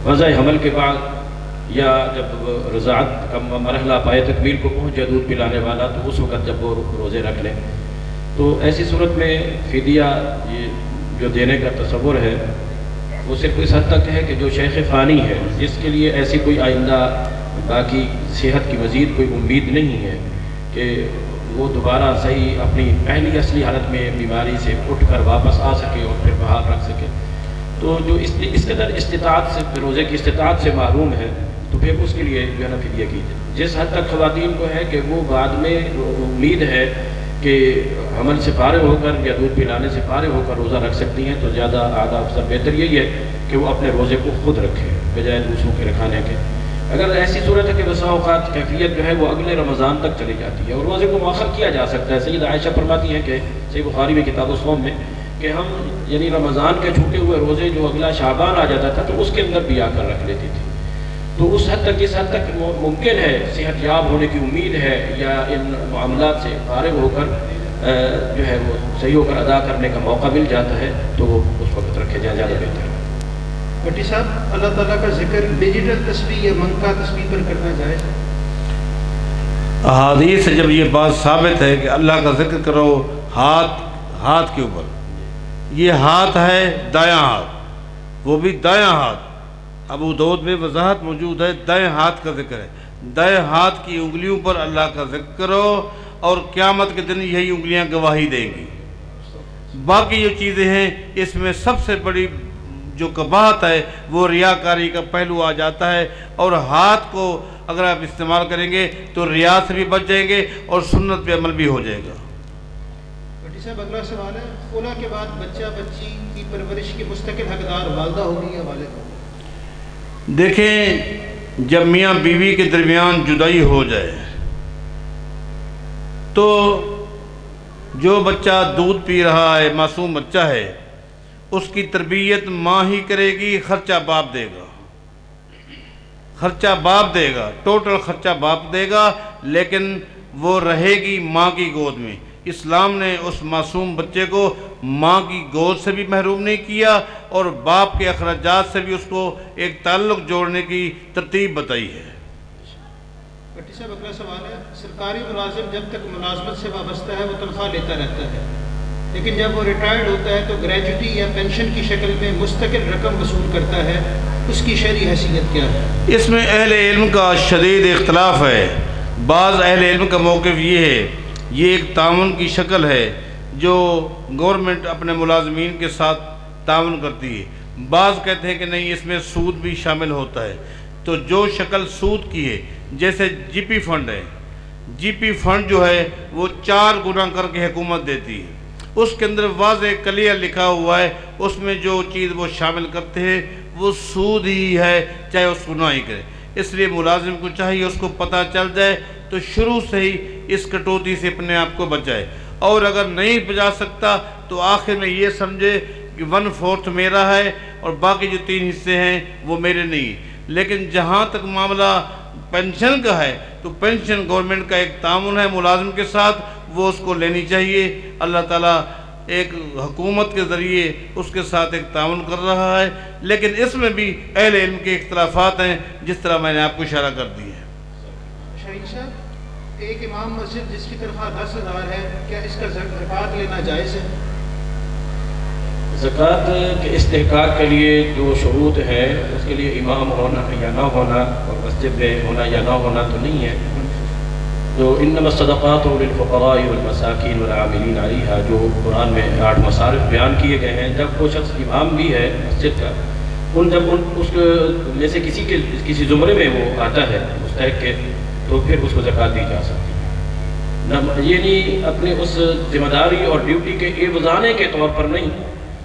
وضع حمل کے بعد یا جب رضاعت کا مرحلہ پائے تکمیل کو پہنچ جائے دودھ پلانے والا تو اس وقت جب وہ روزے رکھ لیں. تو ایسی صورت میں فدیہ یہ جو دینے کا تصور ہے وہ صرف اس حد تک ہے کہ جو شیخ فانی ہے جس کے لیے ایسی کوئی آئندہ باقی صحت کی مزید کوئی امید نہیں ہے کہ وہ دوبارہ صحیح اپنی پہلی اصلی حالت میں بیماری سے اٹھ کر واپس آ سکے اور پھر بحال رکھ سکے. تو جو اس قدر استطاعت سے روزے کی استطاعت سے محروم ہے تو پھر اس کے لیے جو ہے نا فدیہ کیجیے. جس حد تک خواتین کو ہے کہ وہ بعد میں امید ہے کہ حمل سے فارغ ہو کر یا دودھ پلانے سے فارغ ہو کر روزہ رکھ سکتی ہیں تو زیادہ اعلیٰ افضل بہتر یہی ہے کہ وہ اپنے روزے کو خود رکھے بجائے دوسروں کے رکھانے کے. اگر ایسی صورت ہے کہ بسا اوقات کیفیت جو ہے وہ اگلے رمضان تک چلی جاتی ہے اور روزے کو مؤخر کیا جا سکتا ہے. سیدہ عائشہ فرماتی ہیں کہ صحیح بخاری میں کتاب الصوم میں کہ ہم یعنی رمضان کے چھوٹے ہوئے روزے جو اگلا شعبان آ جاتا تھا تو اس کے اندر بھی آ کر رکھ لیتی تھی. تو اس حد تک جس حد تک ممکن ہے صحت یاب ہونے کی امید ہے یا ان معاملات سے فارغ ہو کر جو ہے وہ صحیح ہو کر ادا کرنے کا موقع مل جاتا ہے تو وہ اس وقت رکھے جائیں زیادہ بہتر ہے. بھٹی صاحب اللہ تعالیٰ کا ذکر ڈیجیٹل تسبیح یا منقا تسبیح پر کرنا جائز ہے؟ احادیث سے جب یہ بات ثابت ہے کہ اللہ کا ذکر کرو ہاتھ کے اوپر، یہ ہاتھ ہے دایاں ہاتھ، وہ بھی دایاں ہاتھ. ابو داؤد میں وضاحت موجود ہے دائیں ہاتھ کا ذکر ہے. دائیں ہاتھ کی انگلیوں پر اللہ کا ذکر کرو اور قیامت کے دن یہی انگلیاں گواہی دیں گی. باقی جو چیزیں ہیں اس میں سب سے بڑی جو قباحت ہے وہ ریاکاری کا پہلو آ جاتا ہے اور ہاتھ کو اگر آپ استعمال کریں گے تو ریا سے بھی بچ جائیں گے اور سنت پہ عمل بھی ہو جائے گا. بھٹی صاحب اگلا سوال ہے خلا کے بعد بچہ بچی کی پرورش کی مستقل حقدار والدہ ہوگی یا والد ہوگی؟ دیکھیں جب میاں بیوی کے درمیان جدائی ہو جائے تو جو بچہ دودھ پی رہا ہے معصوم بچہ ہے اس کی تربیت ماں ہی کرے گی، خرچہ باپ دے گا. خرچہ باپ دے گا، ٹوٹل خرچہ باپ دے گا، لیکن وہ رہے گی ماں کی گود میں. اسلام نے اس معصوم بچے کو ماں کی گود سے بھی محروم نہیں کیا اور باپ کے اخراجات سے بھی اس کو ایک تعلق جوڑنے کی ترتیب بتائی ہے. بھٹی صاحب اگلا سوال ہے سرکاری ملازم جب تک ملازمت سے وابستہ ہے وہ تنخواہ لیتا رہتا ہے، لیکن جب وہ ریٹائرڈ ہوتا ہے تو گریجوٹی یا پینشن کی شکل میں مستقل رقم وصول کرتا ہے، اس کی شرعی حیثیت کیا ہے؟ اس میں اہل علم کا شدید اختلاف ہے. بعض اہل علم کا موقف یہ ہے یہ ایک تعاون کی شکل ہے جو گورنمنٹ اپنے ملازمین کے ساتھ تعاون کرتی ہے. بعض کہتے ہیں کہ نہیں اس میں سود بھی شامل ہوتا ہے. تو جو شکل سود کی ہے جیسے جی پی فنڈ ہے، جی پی فنڈ جو ہے وہ 4 گنا کر کے حکومت دیتی ہے. اس کے اندر واضح کلیئر لکھا ہوا ہے اس میں جو چیز وہ شامل کرتے ہیں وہ سود ہی ہے چاہے اس کو نہ ہی کرے. اس لیے ملازم کو چاہیے اس کو پتہ چل جائے تو شروع سے ہی اس کٹوتی سے اپنے آپ کو بچائے، اور اگر نہیں بچا سکتا تو آخر میں یہ سمجھے کہ 1/4 میرا ہے اور باقی جو 3 حصے ہیں وہ میرے نہیں. لیکن جہاں تک معاملہ پینشن کا ہے تو پینشن گورنمنٹ کا ایک تعاون ہے ملازم کے ساتھ، وہ اس کو لینی چاہیے. اللہ تعالیٰ ایک حکومت کے ذریعے اس کے ساتھ ایک تعاون کر رہا ہے، لیکن اس میں بھی اہل علم کے اختلافات ہیں جس طرح میں نے آپ کو اشارہ کر دی ہے. شاہین صاحب ایک امام مسجد جس کی تنخواہ 10,000 ہے کیا اس کا زکوٰۃ لینا جائز ہے؟ زکوٰۃ کے استحقاق کے لیے جو شروط ہے اس کے لیے امام ہونا یا نہ ہونا اور مسجد میں ہونا یا نہ ہونا تو نہیں ہے. جو انما الصدقات للفقراء والمساکین والعاملین علیہا جو قرآن میں 8 مصارف بیان کیے گئے ہیں، جب کوئی شخص امام بھی ہے مسجد کا اس میں سے کسی زمرے میں وہ آتا ہے مستحق کے تو پھر اس کو زکوٰۃ دی جا سکتی ہے. یہ نہیں اپنے اس ذمہ داری اور ڈیوٹی کے ایوزانے کے طور پر نہیں،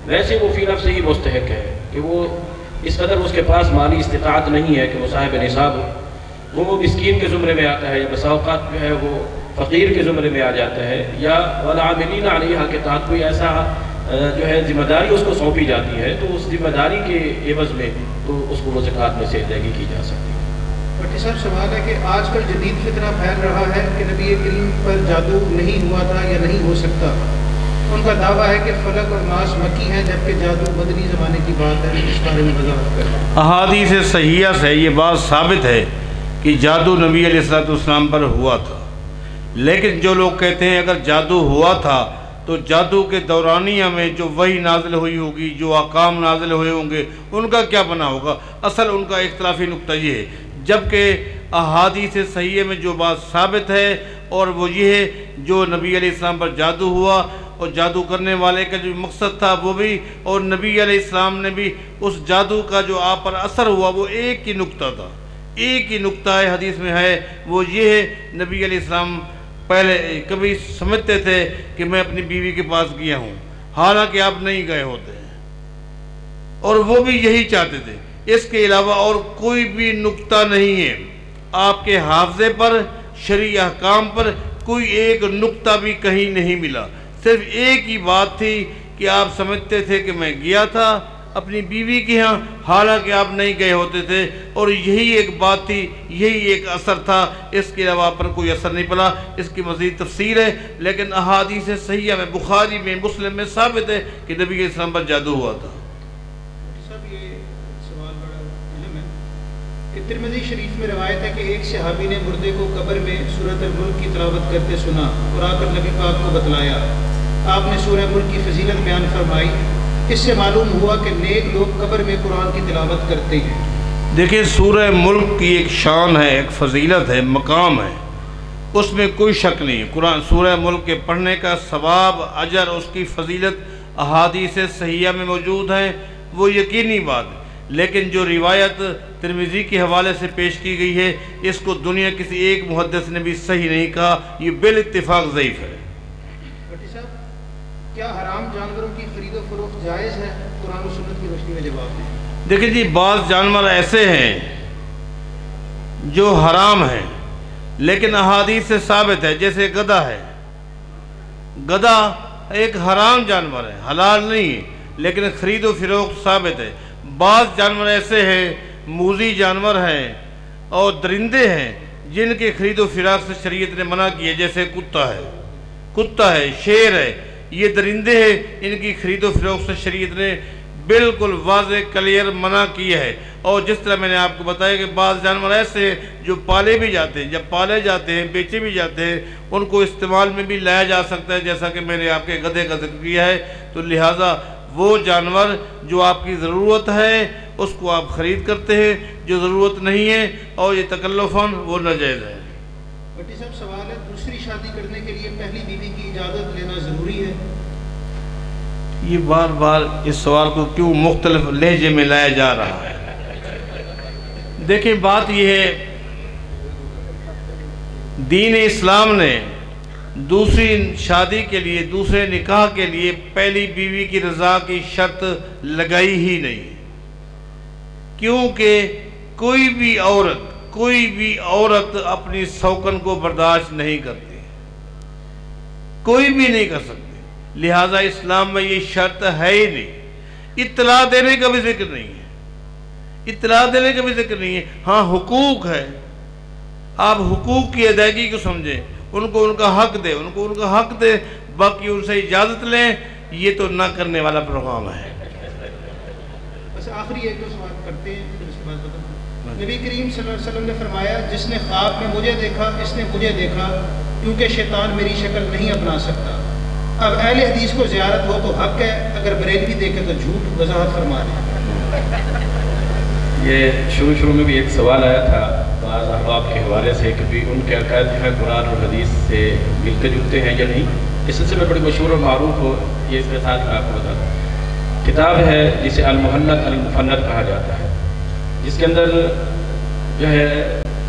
ویسے وہ فی نفس ہی مستحق ہے کہ وہ اس قدر اس کے پاس مالی استطاعت نہیں ہے کہ وہ صاحب نصاب ہو، وہ مسکین کے زمرے میں آتا ہے یا بسا اوقات جو ہے وہ فقیر کے زمرے میں آ جاتا ہے، یا والعاملین علیہا کے تحت کوئی ایسا جو ہے ذمہ داری اس کو سونپی جاتی ہے تو اس ذمہ داری کے عوض میں تو اس کو وہ زکوٰۃ میں سے ادائیگی کی جا سکتی ہے. بھٹی صاحب سوال ہے کہ آج کل جدید فتنہ پھیل رہا ہے کہ نبی کریم پر جادو نہیں ہوا تھا یا نہیں ہو سکتا، ان کا دعویٰ ہے کہ فلک اور ناس مکی ہیں جبکہ جادو مدنی زمانے کی بات ہے، اس بارے میں وضاحت کریں۔ احادیث صحیحہ سے یہ بات ثابت ہے کہ جادو نبی علیہ السلام پر ہوا تھا، لیکن جو لوگ کہتے ہیں اگر جادو ہوا تھا تو جادو کے دورانیہ میں جو وحی نازل ہوئی ہوگی، جو احکام نازل ہوئے ہوں گے، ان کا کیا بنا ہوگا؟ اصل ان کا اختلافی نقطہ یہ ہے، جبکہ احادیث صحیحہ میں جو بات ثابت ہے اور وہ یہ ہے جو نبی علیہ السلام پر جادو ہوا اور جادو کرنے والے کا جو مقصد تھا وہ بھی، اور نبی علیہ السلام نے بھی اس جادو کا جو آپ پر اثر ہوا وہ ایک ہی نقطہ تھا، ایک ہی نقطہ ہے حدیث میں ہے، وہ یہ ہے نبی علیہ السلام پہلے کبھی سمجھتے تھے کہ میں اپنی بیوی کے پاس گیا ہوں، حالانکہ آپ نہیں گئے ہوتے ہیں، اور وہ بھی یہی چاہتے تھے۔ اس کے علاوہ اور کوئی بھی نقطہ نہیں ہے، آپ کے حافظے پر، شرعی احکام پر کوئی ایک نقطہ بھی کہیں نہیں ملا، صرف ایک ہی بات تھی کہ آپ سمجھتے تھے کہ میں گیا تھا اپنی بیوی کے ہاں، حالانکہ آپ نہیں گئے ہوتے تھے، اور یہی ایک بات تھی، یہی ایک اثر تھا، اس کے علاوہ پر کوئی اثر نہیں پڑا۔ اس کی مزید تفسیر ہے، لیکن احادیث صحیحہ میں، بخاری میں، مسلم میں ثابت ہے کہ نبی علیہ السلام پر جادو ہوا تھا۔ صاحب یہ سوال بڑا اہم ہے کہ ترمذی شریف میں روایت ہے کہ ایک صحابی نے مردے کو قبر میں سورۃ الملک کی تلاوت کرتے سنا اور آ کر نبی پاک کو بتلایا، آپ نے سورہ ملک کی فضیلت بیان فرمائی، اس سے معلوم ہوا کہ نیک لوگ قبر میں قرآن کی تلاوت کرتے ہیں۔ دیکھیں سورہ ملک کی ایک شان ہے، ایک فضیلت ہے، مقام ہے، اس میں کوئی شک نہیں۔ قرآن سورہ ملک کے پڑھنے کا ثواب، اجر، اس کی فضیلت احادیث صحیحہ میں موجود ہیں، وہ یقینی بات ہے، لیکن جو روایت ترمذی کے حوالے سے پیش کی گئی ہے اس کو دنیا کسی ایک محدث نے بھی صحیح نہیں کہا، یہ بالاتفاق ضعیف ہے۔ کیا حرام جانوروں کی خرید و فروخت جائز ہے؟ قرآن و سنت کی روشنی میں جواب دیں۔ دیکھیں جی، بعض جانور ایسے ہیں جو حرام ہیں لیکن احادیث سے ثابت ہے، جیسے گدھا ہے، گدھا ایک حرام جانور ہے، حلال نہیں ہے، لیکن خرید و فروخت ثابت ہے۔ بعض جانور ایسے ہیں، موذی جانور ہیں اور درندے ہیں جن کے خرید و فروخت سے شریعت نے منع کی ہے، جیسے کتا ہے، شیر ہے، یہ درندے ہیں، ان کی خرید و فروخت سے شریعت نے بالکل واضح کلیئر منع کیا ہے۔ اور جس طرح میں نے آپ کو بتایا کہ بعض جانور ایسے ہیں جو پالے بھی جاتے ہیں، جب پالے جاتے ہیں، بیچے بھی جاتے ہیں، ان کو استعمال میں بھی لایا جا سکتا ہے، جیسا کہ میں نے آپ کے گدھے کا ذکر کیا ہے۔ تو لہٰذا وہ جانور جو آپ کی ضرورت ہے اس کو آپ خرید کرتے ہیں، جو ضرورت نہیں ہے اور یہ تکلفاً وہ ناجائز ہے۔ بھٹی صاحب سوال ہے، دوسری شادی کرنے کے لیے پہلی بیوی کی اجازت لینا ضروری ہے؟ یہ بار بار اس سوال کو کیوں مختلف لہجے میں لایا جا رہا ہے؟ دیکھیں بات یہ ہے، دین اسلام نے دوسری شادی کے لیے، دوسرے نکاح کے لیے پہلی بیوی کی رضا کی شرط لگائی ہی نہیں، کیونکہ کوئی بھی عورت اپنی سوکن کو برداشت نہیں کرتی، کوئی بھی نہیں کر سکتی، لہٰذا اسلام میں یہ شرط ہے ہی نہیں۔ اطلاع دینے کا بھی ذکر نہیں ہے، اطلاع دینے کا بھی ذکر نہیں ہے۔ ہاں حقوق ہے، آپ حقوق کی ادائیگی کو سمجھیں، ان کو ان کا حق دے، ان کو ان کا حق دے، باقی ان سے اجازت لیں، یہ تو نہ کرنے والا پروگرام ہے۔ بس آخری ایک دو سوال کرتے ہیں پھر اس کے بعد بتاؤں۔ نبی کریم صلی اللہ علیہ وسلم نے فرمایا، جس نے خواب میں مجھے دیکھا اس نے مجھے دیکھا، کیونکہ شیطان میری شکل نہیں اپنا سکتا۔ اب اہل حدیث کو زیارت ہو تو حق ہے، اگر بریلوی دیکھے تو جھوٹ، وضاحت فرما دیں۔ یہ شروع میں بھی ایک سوال آیا تھا بعض احباب کے حوالے سے کہ بھی ان کے عقائد جو ہے قرآن اور حدیث سے ملتے جلتے ہیں یا نہیں۔ اس سلسلے میں بڑی مشہور اور معروف ہو، یہ اس کے ساتھ میں آپ کو بتا دوں، کتاب ہے جسے المحنت المفند کہا جاتا ہے، جس کے اندر جو ہے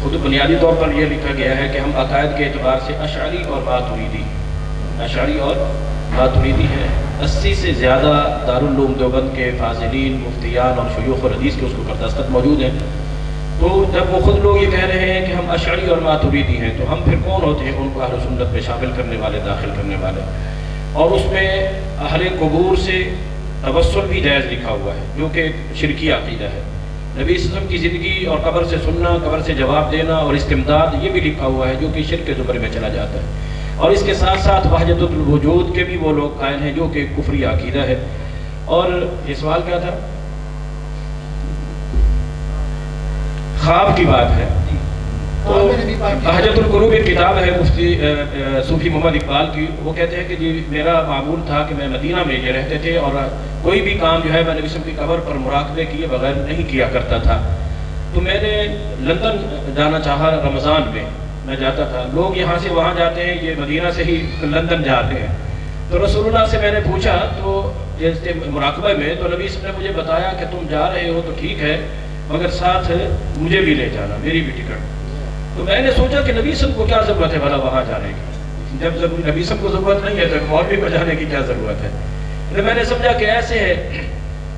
خود بنیادی طور پر یہ لکھا گیا ہے کہ ہم عقائد کے اعتبار سے اشعری اور ماتریدی ہیں۔ 80 سے زیادہ دارالعلوم دیوبند کے فاضلین، مفتیان اور شیوخ اور حدیث کے اس کو دستخط موجود ہیں۔ تو جب وہ خود لوگ یہ کہہ رہے ہیں کہ ہم اشعری اور ماتریدی ہیں، تو ہم پھر کون ہوتے ہیں ان کو اہل سنت میں شامل کرنے والے، داخل کرنے والے؟ اور اس میں اہل قبور سے توسل بھی جائز لکھا ہوا ہے، جو کہ شرکی عقیدہ ہے۔ نبی صلی اللہ علیہ وسلم کی زندگی اور قبر سے سننا، قبر سے جواب دینا اور استمداد، یہ بھی لکھا ہوا ہے، جو کہ شرک کے زمرے میں چلا جاتا ہے۔ اور اس کے ساتھ ساتھ وحدت الوجود کے بھی وہ لوگ قائل ہیں جو کہ کفری عقیدہ ہے۔ اور یہ سوال کیا تھا؟ خواب کی بات ہے۔ تو حجت القلوب ایک کتاب ہے مفتی صوفی محمد اقبال کی، وہ کہتے ہیں کہ جی میرا معمول تھا کہ میں مدینہ میں یہ رہتے تھے اور کوئی بھی کام جو ہے میں نبی صلی اللہ علیہ وسلم کی قبر پر مراقبے کیے بغیر نہیں کیا کرتا تھا۔ تو میں نے لندن جانا چاہا، رمضان میں جاتا تھا، لوگ یہاں سے وہاں جاتے ہیں، یہ مدینہ سے ہی لندن جاتے ہیں۔ تو رسول اللہ سے میں نے پوچھا تو جیسے مراقبہ میں، تو نبی صلی اللہ علیہ وسلم نے مجھے بتایا کہ تم جا رہے ہو تو ٹھیک ہے مگر ساتھ مجھے بھی لے جانا، میری بھی ٹکٹ۔ تو میں نے سوچا کہ نبی صلی اللہ علیہ وسلم کو کیا ضرورت ہے بھلا وہاں جانے کی، جب نبی صلی اللہ علیہ وسلم کو ضرورت نہیں ہے تو مولوی کو جانے کی کیا ضرورت ہے۔ تو میں نے سمجھا کہ ایسے ہے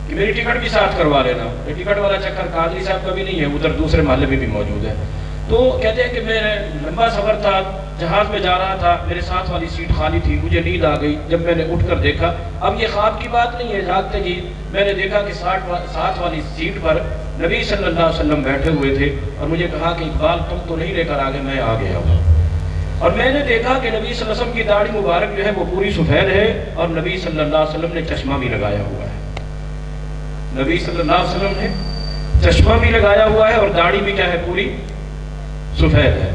کہ میری ٹکٹ بھی ساتھ کروا لینا، ٹکٹ والا چکر قادری صاحب کا بھی نہیں ہے، ادھر دوسرے محلے میں بھی موجود ہے۔ تو کہتے ہیں کہ میں لمبا سفر تھا، جہاز میں جا رہا تھا، میرے ساتھ والی سیٹ خالی تھی، مجھے نیند آ گئی۔ جب میں نے اٹھ کر دیکھا، اب یہ خواب کی بات نہیں ہے، جاگتے جی میں نے دیکھا کہ ساتھ والی سیٹ پر نبی صلی اللہ علیہ وسلم بیٹھے ہوئے تھے اور مجھے کہا کہ اقبال تم تو نہیں لے کر آگے، میں آ گیا ہوں۔ اور میں نے دیکھا کہ نبی صلی اللہ علیہ وسلم کی داڑھی مبارک جو ہے وہ پوری سفید ہے اور نبی صلی اللہ علیہ وسلم نے چشمہ بھی لگایا ہوا ہے۔ نبی صلی اللہ علیہ وسلم نے چشمہ بھی لگایا ہوا ہے اور داڑھی بھی کیا ہے، پوری سفید ہے۔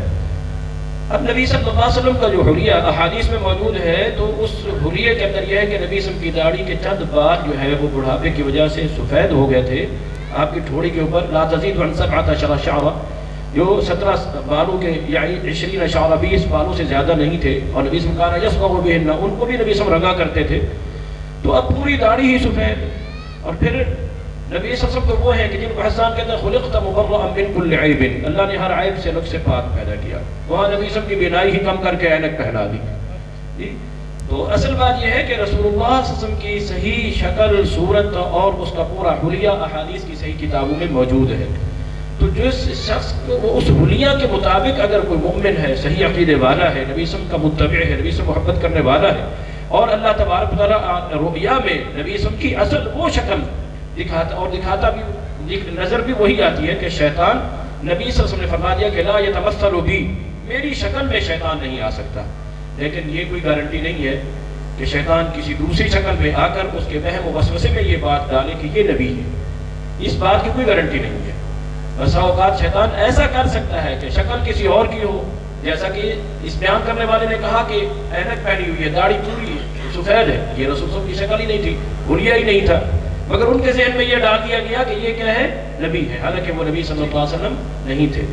اب نبی صلی اللہ علیہ وسلم کا جو حلیہ احادیث میں موجود ہے، تو اس حلیے کے اندر یہ ہے کہ نبی صلی اللہ علیہ وسلم کی داڑھی کے چند بال جو ہے وہ بڑھاپے کی وجہ سے سفید ہو گئے تھے۔ آپ کی ٹھوڑی کے اوپر لا تزید عن 17 شعرہ، جو 17 بالوں کے یعنی 20 شعرہ 20 بالوں سے زیادہ نہیں تھے، اور نبی صلی اللہ علیہ وسلم کا یصبغ بہن، ان کو بھی نبی صلی اللہ علیہ وسلم رنگا کرتے تھے۔ تو اب پوری داڑھی ہی سفید، اور پھر نبی صلی اللہ علیہ وسلم تو وہ ہیں کہ جن کو حسان کہتے ہیں خلقت مبرأ من کل عیب، اللہ نے ہر عیب سے نقص پاک پیدا کیا۔ وہاں نبی صلی اللہ علیہ وسلم کی بینائی ہی کم کر کے عینک پہنا دی۔ تو اصل بات یہ ہے کہ رسول اللہ صلی اللہ علیہ وسلم کی صحیح شکل، صورت اور اس کا پورا حلیہ احادیث کی صحیح کتابوں میں موجود ہے۔ تو جس شخص کو اس حلیہ کے مطابق اگر کوئی مومن ہے، صحیح عقیدے والا ہے، نبی صلی اللہ علیہ وسلم کا متبع ہے، نبی سے محبت کرنے والا ہے، اور اللہ تبارک و تعالیٰ رؤیا میں نبی صلی اللہ علیہ وسلم کی اصل وہ شکل دکھاتا بھی، نظر بھی وہی آتی ہے کہ شیطان، نبی صلی اللہ علیہ وسلم نے فرما دیا کہ لا یتمثل بی، میری شکل میں شیطان نہیں آ سکتا۔ لیکن یہ کوئی گارنٹی نہیں ہے کہ شیطان کسی دوسری شکل میں آ کر اس کے وہم و وسوسے میں یہ بات ڈالے کہ یہ نبی ہے، اس بات کی کوئی گارنٹی نہیں ہے۔ بسا اوقات شیطان ایسا کر سکتا ہے کہ شکل کسی اور کی ہو، جیسا کہ اس بیان کرنے والے نے کہا کہ عینک پہنی ہوئی ہے، داڑھی پوری سفید ہے، یہ رسول صلی اللہ علیہ وسلم کی شکل ہی نہیں تھی، حلیہ ہی نہیں تھا، مگر ان کے ذہن میں یہ ڈال دیا گیا کہ یہ کیا ہے، نبی ہے، حالانکہ وہ نبی صلی اللہ علیہ وسلم نہیں تھے۔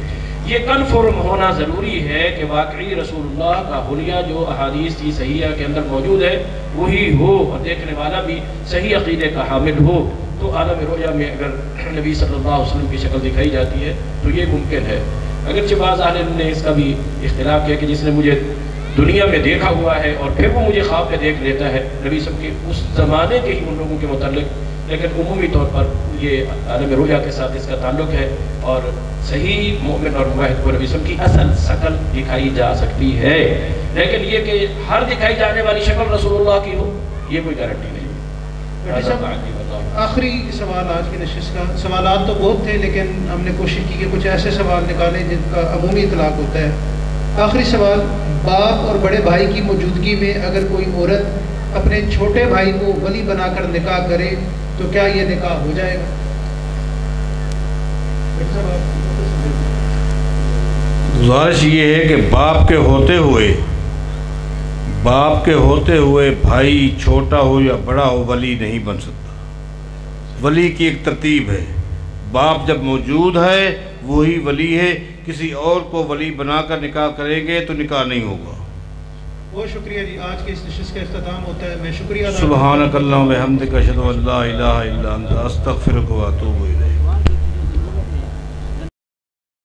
یہ کنفرم ہونا ضروری ہے کہ واقعی رسول اللہ کا حلیہ جو احادیث کی صحیحہ کے اندر موجود ہے وہی ہو، اور دیکھنے والا بھی صحیح عقیدے کا حامل ہو۔ تو عالم رؤیا میں اگر نبی صلی اللہ علیہ وسلم کی شکل دکھائی جاتی ہے تو یہ ممکن ہے۔ اگرچہ بعض اہل علم نے اس کا بھی اختلاف کیا کہ جس نے مجھے دنیا میں دیکھا ہوا ہے اور پھر وہ مجھے خواب میں دیکھ لیتا ہے، نبی صلی اللہ علیہ وسلم کے اس زمانے کے ہی ان لوگوں کے متعلق، لیکن عمومی طور پر یہ عالم رؤیا کے ساتھ اس کا تعلق ہے، اور صحیح مومن اور موحد کو نبی صلی اللہ علیہ وسلم کی اصل شکل دکھائی جا سکتی ہے، لیکن یہ کہ ہر دکھائی جانے والی شکل رسول اللہ کی ہو، یہ کوئی گارنٹی نہیں۔ آخری سوال آج کی نشست کا، سوالات تو بہت تھے لیکن ہم نے کوشش کی کہ کچھ ایسے سوال نکالیں جن کا عمومی اطلاق ہوتا ہے۔ آخری سوال، باپ اور بڑے بھائی کی موجودگی میں اگر کوئی عورت اپنے چھوٹے بھائی کو ولی بنا کر نکاح کرے تو کیا یہ نکاح ہو جائے گا؟ گزارش یہ ہے کہ باپ کے ہوتے ہوئے بھائی چھوٹا ہو یا بڑا ہو ولی نہیں بن سکتا۔ ولی کی ایک ترتیب ہے، باپ جب موجود ہے وہی ولی ہے، کسی اور کو ولی بنا کر نکاح کریں گے تو نکاح نہیں ہوگا۔ بہت شکریہ جی، آج کے اس نشست کا اختتام ہوتا ہے۔ میں شکریہ ادا سبحانک اللہم و بحمدک اشہد ان لا الہ الا انت استغفرک و اتوب الیک۔